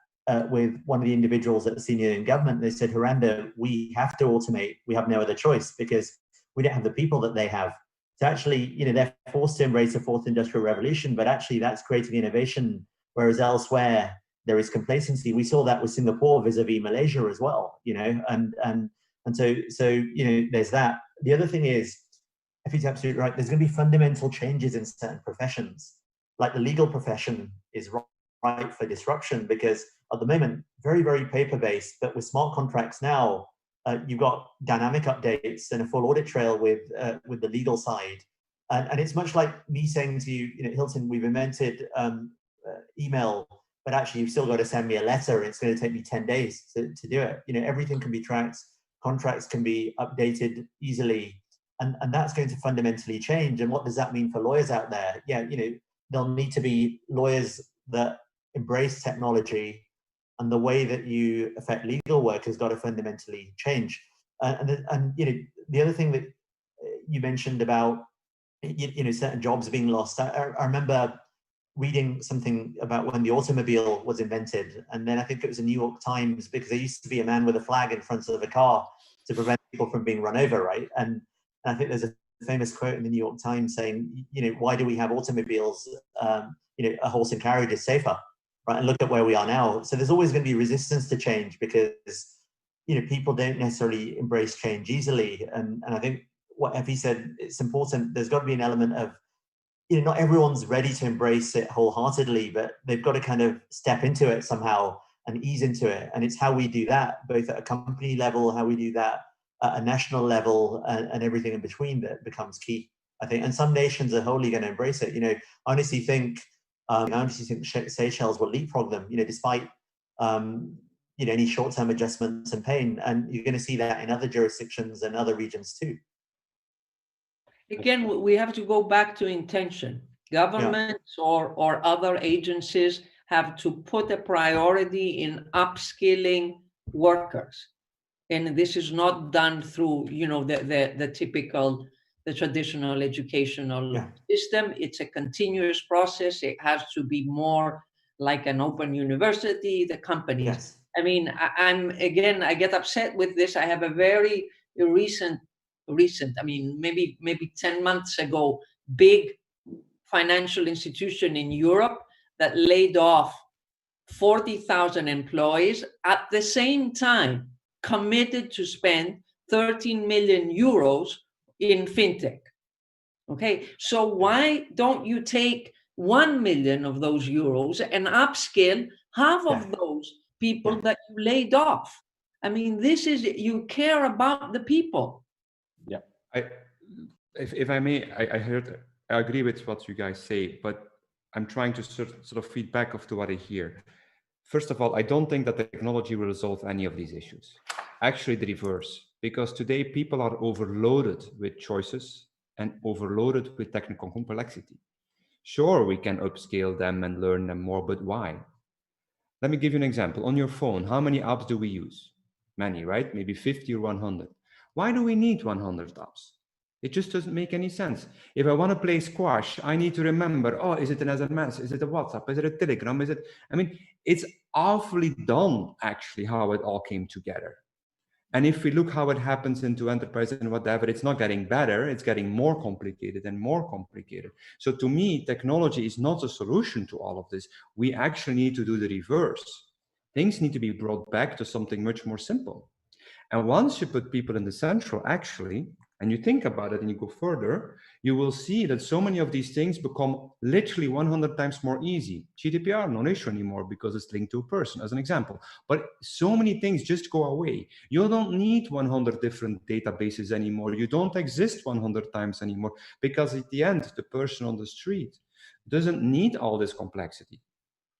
with one of the individuals at the senior in government. They said, Hirander, we have to automate. We have no other choice because we don't have the people that they have. So actually, they're forced to embrace a fourth industrial revolution, but actually that's creating innovation, whereas elsewhere there is complacency. We saw that with Singapore vis-a-vis Malaysia as well, and so there's that. The other thing is, if he's absolutely right, there's going to be fundamental changes in certain professions. Like the legal profession is ripe for disruption because at the moment, very, very paper-based, but with smart contracts now, you've got dynamic updates and a full audit trail with the legal side. And it's much like me saying to you, Hilton, we've invented email, but actually you've still got to send me a letter. It's going to take me 10 days to do it. Everything can be tracked. Contracts can be updated easily. And that's going to fundamentally change. And what does that mean for lawyers out there? Yeah, there'll need to be lawyers that embrace technology, and the way that you affect legal work has got to fundamentally change. And the other thing that you mentioned about certain jobs being lost. I remember reading something about when the automobile was invented, and then I think it was the New York Times, because there used to be a man with a flag in front of a car to prevent people from being run over, right? And I think there's a famous quote in the New York Times saying, why do we have automobiles? A horse and carriage is safer, right? And look at where we are now. So there's always going to be resistance to change because people don't necessarily embrace change easily. And I think what Effie said, it's important. There's got to be an element of not everyone's ready to embrace it wholeheartedly, but they've got to kind of step into it somehow and ease into it. And it's how we do that, both at a company level, how we do that at a national level, and everything in between that becomes key, I think. And some nations are wholly going to embrace it. I honestly think Seychelles will leapfrog them, despite any short-term adjustments and pain. And you're going to see that in other jurisdictions and other regions too. Again, we have to go back to intention. Governments or other agencies have to put a priority in upskilling workers. And this is not done through, the typical, the traditional educational system. It's a continuous process. It has to be more like an open university, the companies. Yes. I mean, I get upset with this. I have a very recent, maybe 10 months ago, big financial institution in Europe that laid off 40,000 employees, at the same time committed to spend 13 million euros in fintech. Okay, so why don't you take 1 million of those euros and upskill half of those people that you laid off? I mean, this is, you care about the people. Yeah, if I may, I agree with what you guys say, but I'm trying to sort of feedback to what I hear. First of all, I don't think that technology will resolve any of these issues. Actually, the reverse, because today people are overloaded with choices and overloaded with technical complexity. Sure, we can upscale them and learn them more, but why? Let me give you an example. On your phone, how many apps do we use? Many, right? Maybe 50 or 100. Why do we need 100 apps? It just doesn't make any sense. If I want to play squash, I need to remember, oh, is it an SMS? Is it a WhatsApp? Is it a Telegram? It's awfully done, actually, how it all came together. And if we look how it happens into enterprise and whatever, it's not getting better, it's getting more complicated and more complicated. So to me, technology is not a solution to all of this. We actually need to do the reverse. Things need to be brought back to something much more simple. And once you put people in the central, actually, and you think about it and you go further, you will see that so many of these things become literally 100 times more easy. GDPR, no issue anymore because it's linked to a person, as an example. But so many things just go away. You don't need 100 different databases anymore. You don't exist 100 times anymore, because at the end, the person on the street doesn't need all this complexity.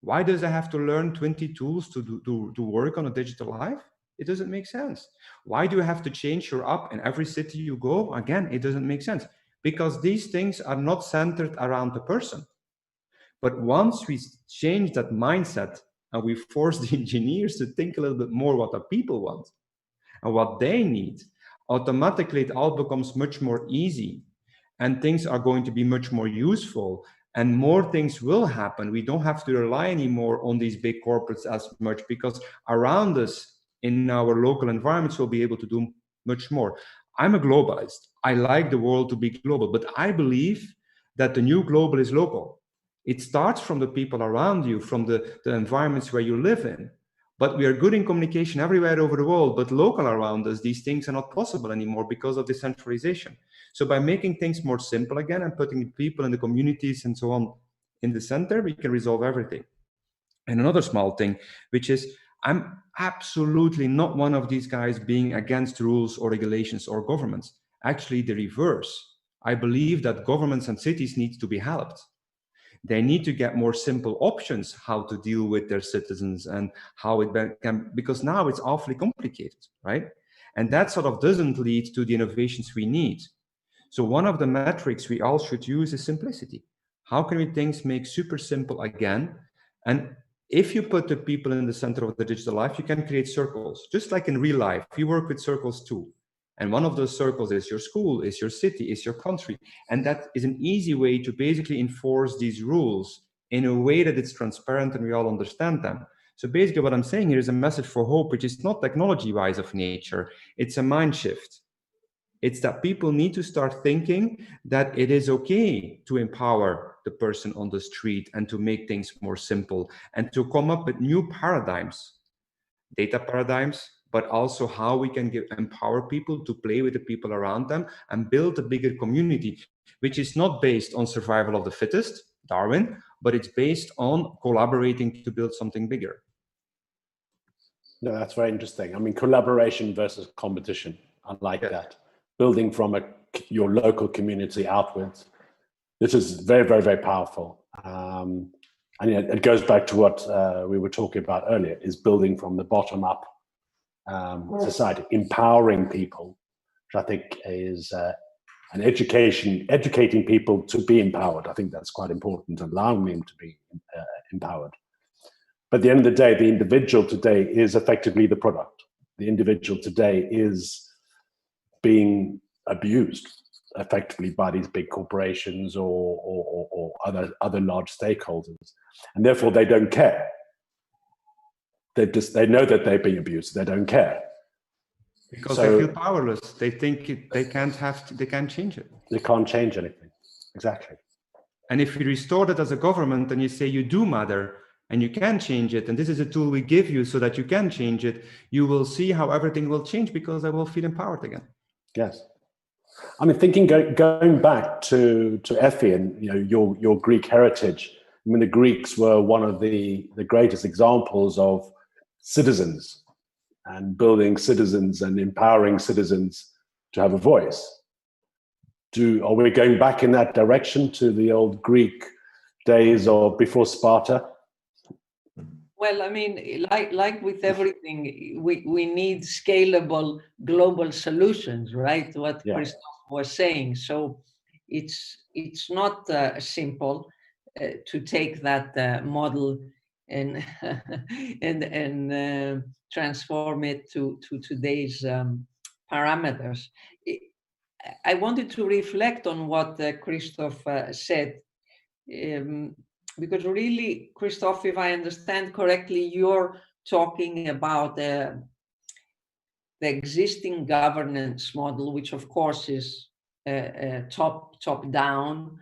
Why does it have to learn 20 tools to work on a digital life? It doesn't make sense. Why do you have to change your app in every city you go? Again, it doesn't make sense, because these things are not centered around the person. But once we change that mindset and we force the engineers to think a little bit more what the people want and what they need, automatically it all becomes much more easy, and things are going to be much more useful, and more things will happen. We don't have to rely anymore on these big corporates as much, because around us in our local environments we'll be able to do much more. I'm a globalist. I like the world to be global, but I believe that the new global is local. It starts from the people around you, from the environments where you live in. But we are good in communication everywhere over the world, but local around us, these things are not possible anymore because of decentralization. So by making things more simple again and putting people in the communities and so on in the center, we can resolve everything. And another small thing, which is, I'm absolutely not one of these guys being against rules or regulations or governments. Actually, the reverse. I believe that governments and cities need to be helped. They need to get more simple options how to deal with their citizens and how it can, because now it's awfully complicated, right? And that sort of doesn't lead to the innovations we need. So one of the metrics we all should use is simplicity. How can we things make super simple again? And if you put the people in the center of the digital life, you can create circles, just like in real life. We work with circles too. And one of those circles is your school, is your city, is your country. And that is an easy way to basically enforce these rules in a way that it's transparent and we all understand them. So basically what I'm saying here is a message for hope, which is not technology-wise of nature. It's a mind shift. It's that people need to start thinking that it is okay to empower the person on the street and to make things more simple and to come up with new paradigms, data paradigms, but also how we can empower people to play with the people around them and build a bigger community, which is not based on survival of the fittest, Darwin, but it's based on collaborating to build something bigger. No, that's very interesting. I mean, collaboration versus competition. I like that. Building from your local community outwards. This is very, very, very powerful. And it goes back to what we were talking about earlier, is building from the bottom up society, empowering people, which I think is an educating people to be empowered. I think that's quite important, allowing them to be empowered. But at the end of the day, the individual today is effectively the product. The individual today is being abused effectively by these big corporations or other large stakeholders, and therefore they don't care. They know that they're being abused. They don't care because they feel powerless. They think they can't change it. They can't change anything. Exactly. And if you restore that as a government and you say you do matter and you can change it, and this is a tool we give you so that you can change it, you will see how everything will change because I will feel empowered again. Yes. I mean, thinking going back to Effie and your Greek heritage. I mean, the Greeks were one of the greatest examples of citizens and building citizens and empowering citizens to have a voice. Are we going back in that direction to the old Greek days or before Sparta? Well, I mean, like with everything, we need scalable global solutions, right? What Kristof was saying. So it's not simple to take that model and and transform it to today's parameters. I wanted to reflect on what Kristof said. Because really, Kristof, if I understand correctly, you're talking about the existing governance model, which of course is top down,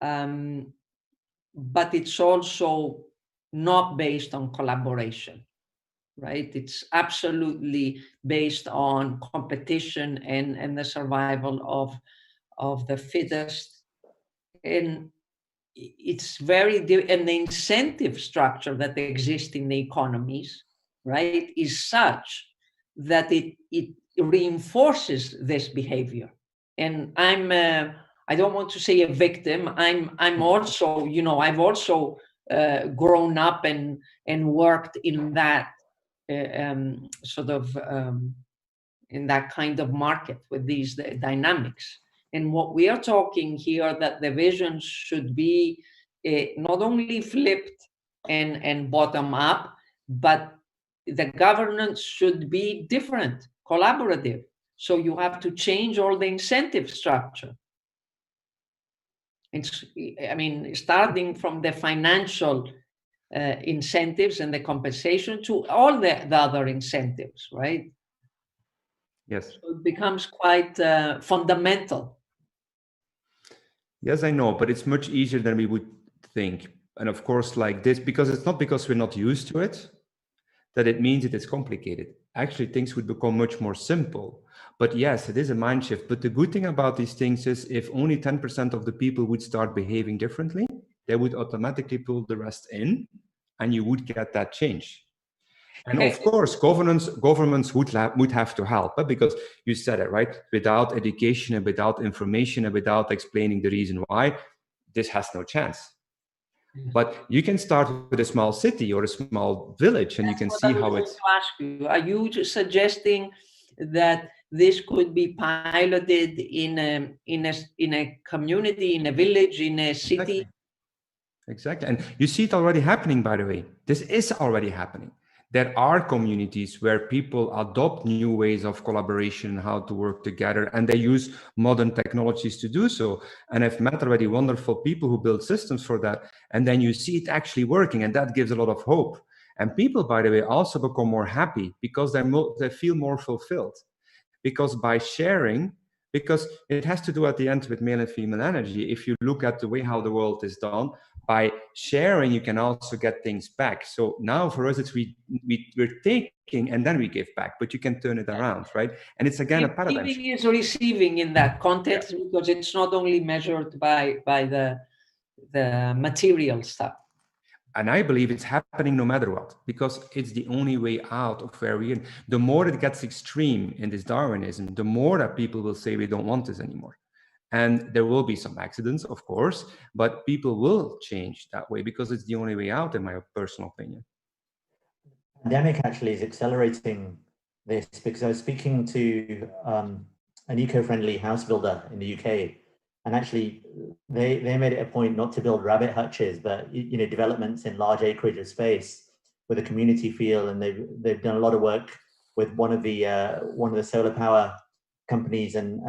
but it's also not based on collaboration. right? It's absolutely based on competition and the survival of the fittest. And it's and the incentive structure that exists in the economies, right, is such that it reinforces this behavior. And I don't want to say a victim. I'm also, I've also grown up and worked in that in that kind of market with these dynamics. And what we are talking here, that the vision should be not only flipped and bottom up, but the governance should be different, collaborative. So you have to change all the incentive structure. Starting from the financial incentives and the compensation to all the other incentives, right? Yes. So it becomes quite fundamental. Yes, I know, but it's much easier than we would think. And of course, like this, because it's not because we're not used to it, that it means it is complicated. Actually, things would become much more simple. But yes, it is a mind shift. But the good thing about these things is if only 10% of the people would start behaving differently, they would automatically pull the rest in, and you would get that change. And of course, governments would have to help, because you said it, right? Without education and without information and without explaining the reason why, this has no chance. But you can start with a small city or a small village, and you can see how it's. To ask you, are you just suggesting that this could be piloted in a community, in a village, in a city? Exactly. And you see it already happening, by the way. This is already happening. There are communities where people adopt new ways of collaboration and how to work together, and they use modern technologies to do so. And I've met already wonderful people who build systems for that. And then you see it actually working, and that gives a lot of hope. And people, by the way, also become more happy because they feel more fulfilled. Because by sharing, because it has to do at the end with male and female energy. If you look at the way how the world is done, by sharing, you can also get things back. So now for us, it's we're taking and then we give back, but you can turn it around, right? And it's again a paradigm. Giving is receiving in that context, because it's not only measured by the material stuff. And I believe it's happening no matter what, because it's the only way out of where we're in. The more it gets extreme in this Darwinism, the more that people will say we don't want this anymore. And there will be some accidents, of course, but people will change that way because it's the only way out, in my personal opinion. The pandemic actually is accelerating this, because I was speaking to an eco-friendly house builder in the UK, and actually they made it a point not to build rabbit hutches, but developments in large acreage of space with a community feel. And they've done a lot of work with one of the solar power companies and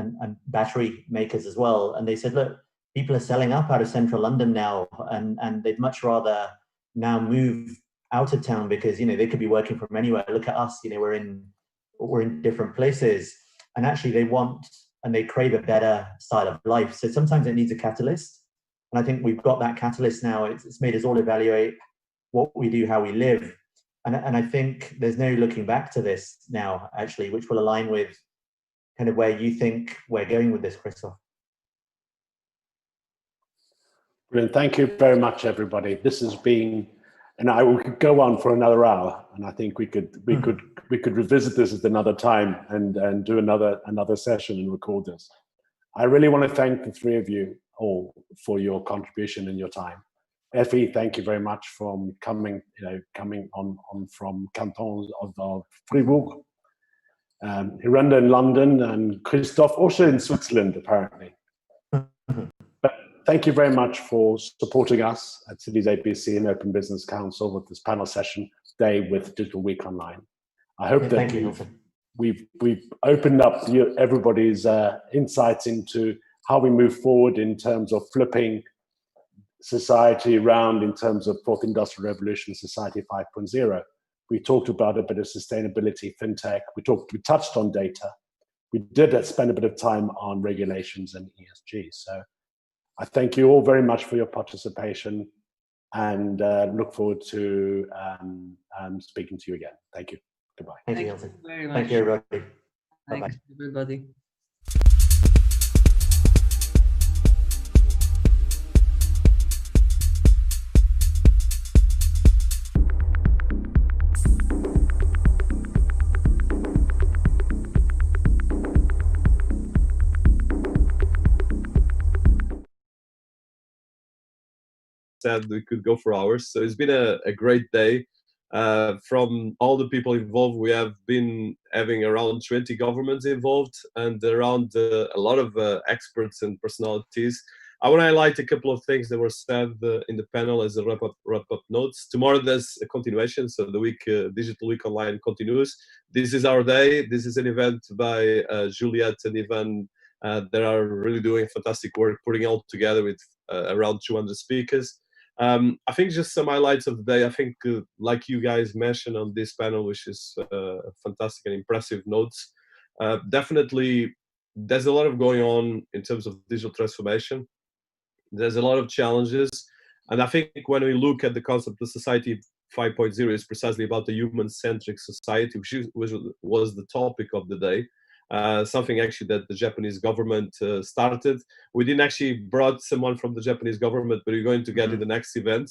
battery makers as well. And they said, look, people are selling up out of central London now, and they'd much rather now move out of town, because they could be working from anywhere. Look at us, we're in different places, and actually they want and they crave a better style of life. So sometimes it needs a catalyst, and I think we've got that catalyst now. It's made us all evaluate what we do, how we live, and I think there's no looking back to this now, actually, which will align with kind of where you think we're going with this, Kristof. Brilliant. Thank you very much, everybody. This has been, and we could go on for another hour, and I think we could revisit this at another time and do another session and record this. I really want to thank the three of you all for your contribution and your time. Effie, thank you very much for coming on from Canton of Fribourg. Hirander in London, and Kristof also in Switzerland, apparently. But thank you very much for supporting us at Cities ABC and Open Business Council with this panel session today with Digital Week Online. I hope that we've opened up everybody's insights into how we move forward in terms of flipping society around in terms of Fourth Industrial Revolution, Society 5.0. We talked about a bit of sustainability, fintech. We touched on data. We did spend a bit of time on regulations and ESG. So I thank you all very much for your participation. and look forward to speaking to you again. Thank you. Goodbye. Thank you, Thank Hilton. you very much. Thank you, everybody. Thanks, everybody. Said we could go for hours. So it's been a great day. From all the people involved, we have been having around 20 governments involved and around a lot of experts and personalities. I want to highlight a couple of things that were said in the panel as a wrap-up notes. Tomorrow there's a continuation, so the week, Digital Week Online continues. This is our day. This is an event by Juliet and Ivan that are really doing fantastic work, putting it all together with around 200 speakers. I think just some highlights of the day. I think, like you guys mentioned on this panel, which is fantastic and impressive notes, definitely there's a lot of going on in terms of digital transformation. There's a lot of challenges. And I think when we look at the concept of Society 5.0, is precisely about the human-centric society, which was the topic of the day. Something actually that the Japanese government started. We didn't actually brought someone from the Japanese government, but we're going to get in the next event.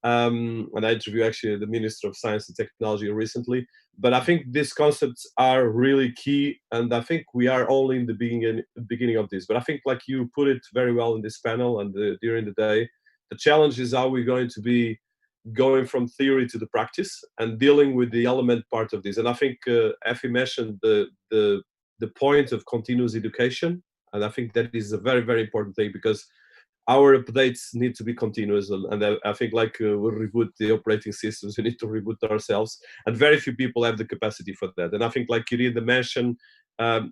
And I interviewed actually the Minister of Science and Technology recently. But I think these concepts are really key, and I think we are only in the beginning of this. But I think, like you put it very well in this panel and during the day, the challenge is how we're going to be going from theory to the practice and dealing with the element part of this. And I think Effie mentioned the point of continuous education, and I think that is a very, very important thing, because our updates need to be continuous, and I think like we reboot the operating systems, we need to reboot ourselves, and very few people have the capacity for that. And I think, like Hirander mentioned,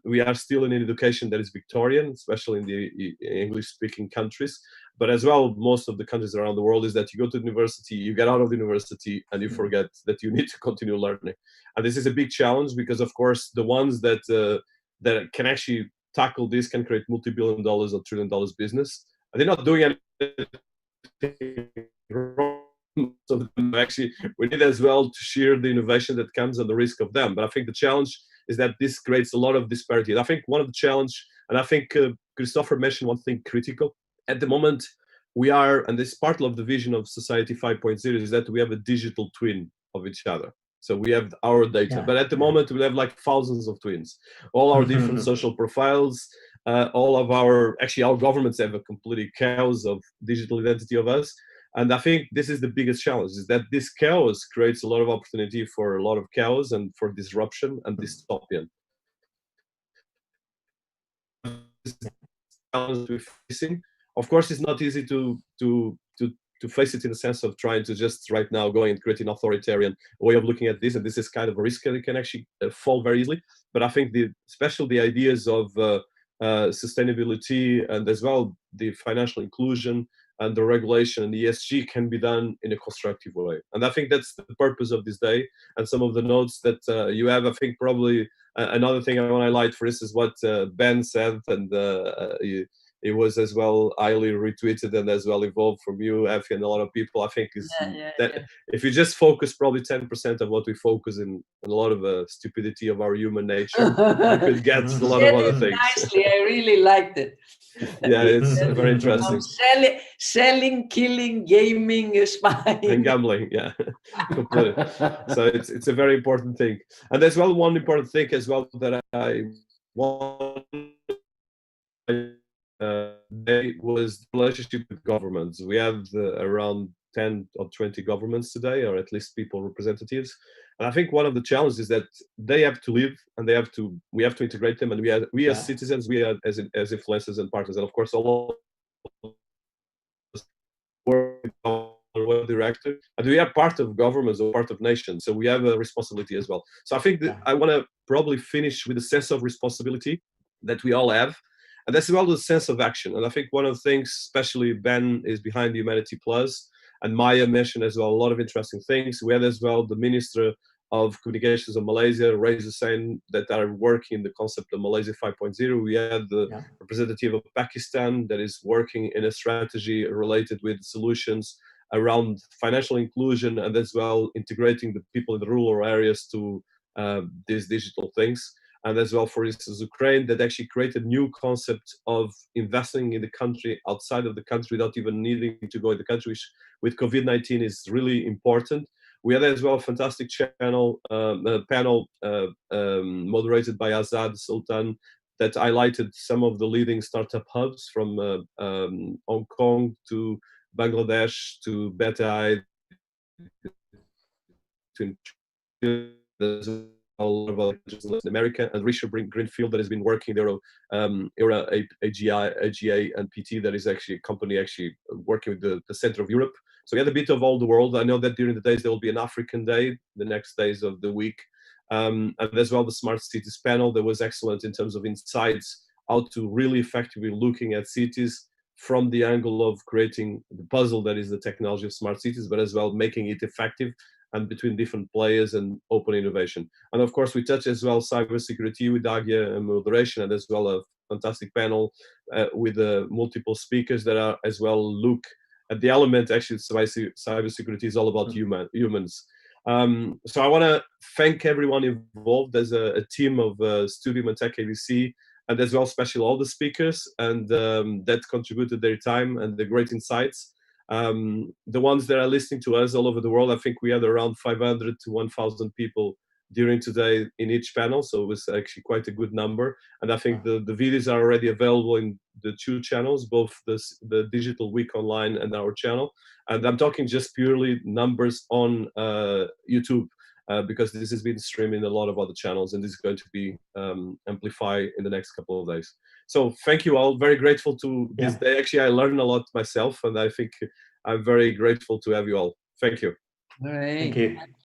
we are still in an education that is Victorian, especially in the English-speaking countries, but as well, most of the countries around the world, is that you go to university, you get out of the university, and you forget that you need to continue learning. And this is a big challenge, because of course, the ones that can actually tackle this can create multi-billion dollars or trillion-dollar business. And they're not doing anything wrong. So actually, we need as well to share the innovation that comes and the risk of them. But I think the challenge is that this creates a lot of disparity. And I think one of the challenge, and I think Christopher mentioned one thing critical. At the moment, we are, and this part of the vision of Society 5.0 is that we have a digital twin of each other. So we have our data, but at the moment we have like thousands of twins, all our different social profiles, all of our governments have a completely chaos of digital identity of us. And I think this is the biggest challenge, is that this chaos creates a lot of opportunity for a lot of chaos and for disruption and dystopian. This is the challenge we're facing. Of course, it's not easy to face it in the sense of trying to just right now go and create an authoritarian way of looking at this, and this is kind of a risk that it can actually fall very easily. But I think especially the ideas of sustainability and as well the financial inclusion and the regulation and the ESG can be done in a constructive way. And I think that's the purpose of this day. And some of the notes that you have, I think probably another thing I want to highlight, for instance, what Ben said, and it was as well highly retweeted and as well evolved from you, Effie, and a lot of people. I think is that if you just focus probably 10% of what we focus in a lot of stupidity of our human nature, you could get a lot of other things. Nicely, I really liked it. Yeah, it's very interesting. Selling, killing, gaming, spying, and gambling, yeah, completely. So it's a very important thing, and as well one important thing as well that I want. Was the relationship with governments. We have around 10 or 20 governments today, or at least people representatives. And I think one of the challenges is that they have to live, and we have to integrate them. And we as citizens, we are as influencers and partners, and of course all work with director, and we are part of governments or part of nations, so we have a responsibility as well. So I think that I want to probably finish with a sense of responsibility that we all have. And that's well the sense of action. And I think one of the things, especially Ben is behind Humanity Plus, and Maya mentioned as well a lot of interesting things. We had as well the Minister of Communications of Malaysia, Reza Hussain, that are working in the concept of Malaysia 5.0. We had the representative of Pakistan that is working in a strategy related with solutions around financial inclusion and as well integrating the people in the rural areas to these digital things. And as well, for instance, Ukraine, that actually created a new concept of investing in the country outside of the country without even needing to go in the country, which with COVID-19 is really important. We had as well a fantastic panel moderated by Azad Sultan that highlighted some of the leading startup hubs from Hong Kong to Bangladesh to Beta to all about Latin America, and Richard Greenfield that has been working there, AGA and PT, that is actually a company actually working with the center of Europe. So we had a bit of all the world. I know that during the days there will be an African day, the next days of the week. And as well, the Smart Cities panel that was excellent in terms of insights, how to really effectively looking at cities from the angle of creating the puzzle that is the technology of smart cities, but as well making it effective and between different players and open innovation. And of course, we touch as well cybersecurity with Agia and moderation, and as well a fantastic panel with multiple speakers that are as well look at the element. Actually, cybersecurity is all about humans. So I want to thank everyone involved as a team of Studium and Tech ABC, and as well, especially all the speakers and that contributed their time and the great insights. The ones that are listening to us all over the world, I think we had around 500 to 1,000 people during today in each panel, so it was actually quite a good number. And I think the videos are already available in the two channels, both the Digital Week Online and our channel. And I'm talking just purely numbers on YouTube, because this has been streamed in a lot of other channels, and this is going to be amplified in the next couple of days. So thank you all. Very grateful to this day. Actually, I learned a lot myself, and I think I'm very grateful to have you all. Thank you. All right. Thank you.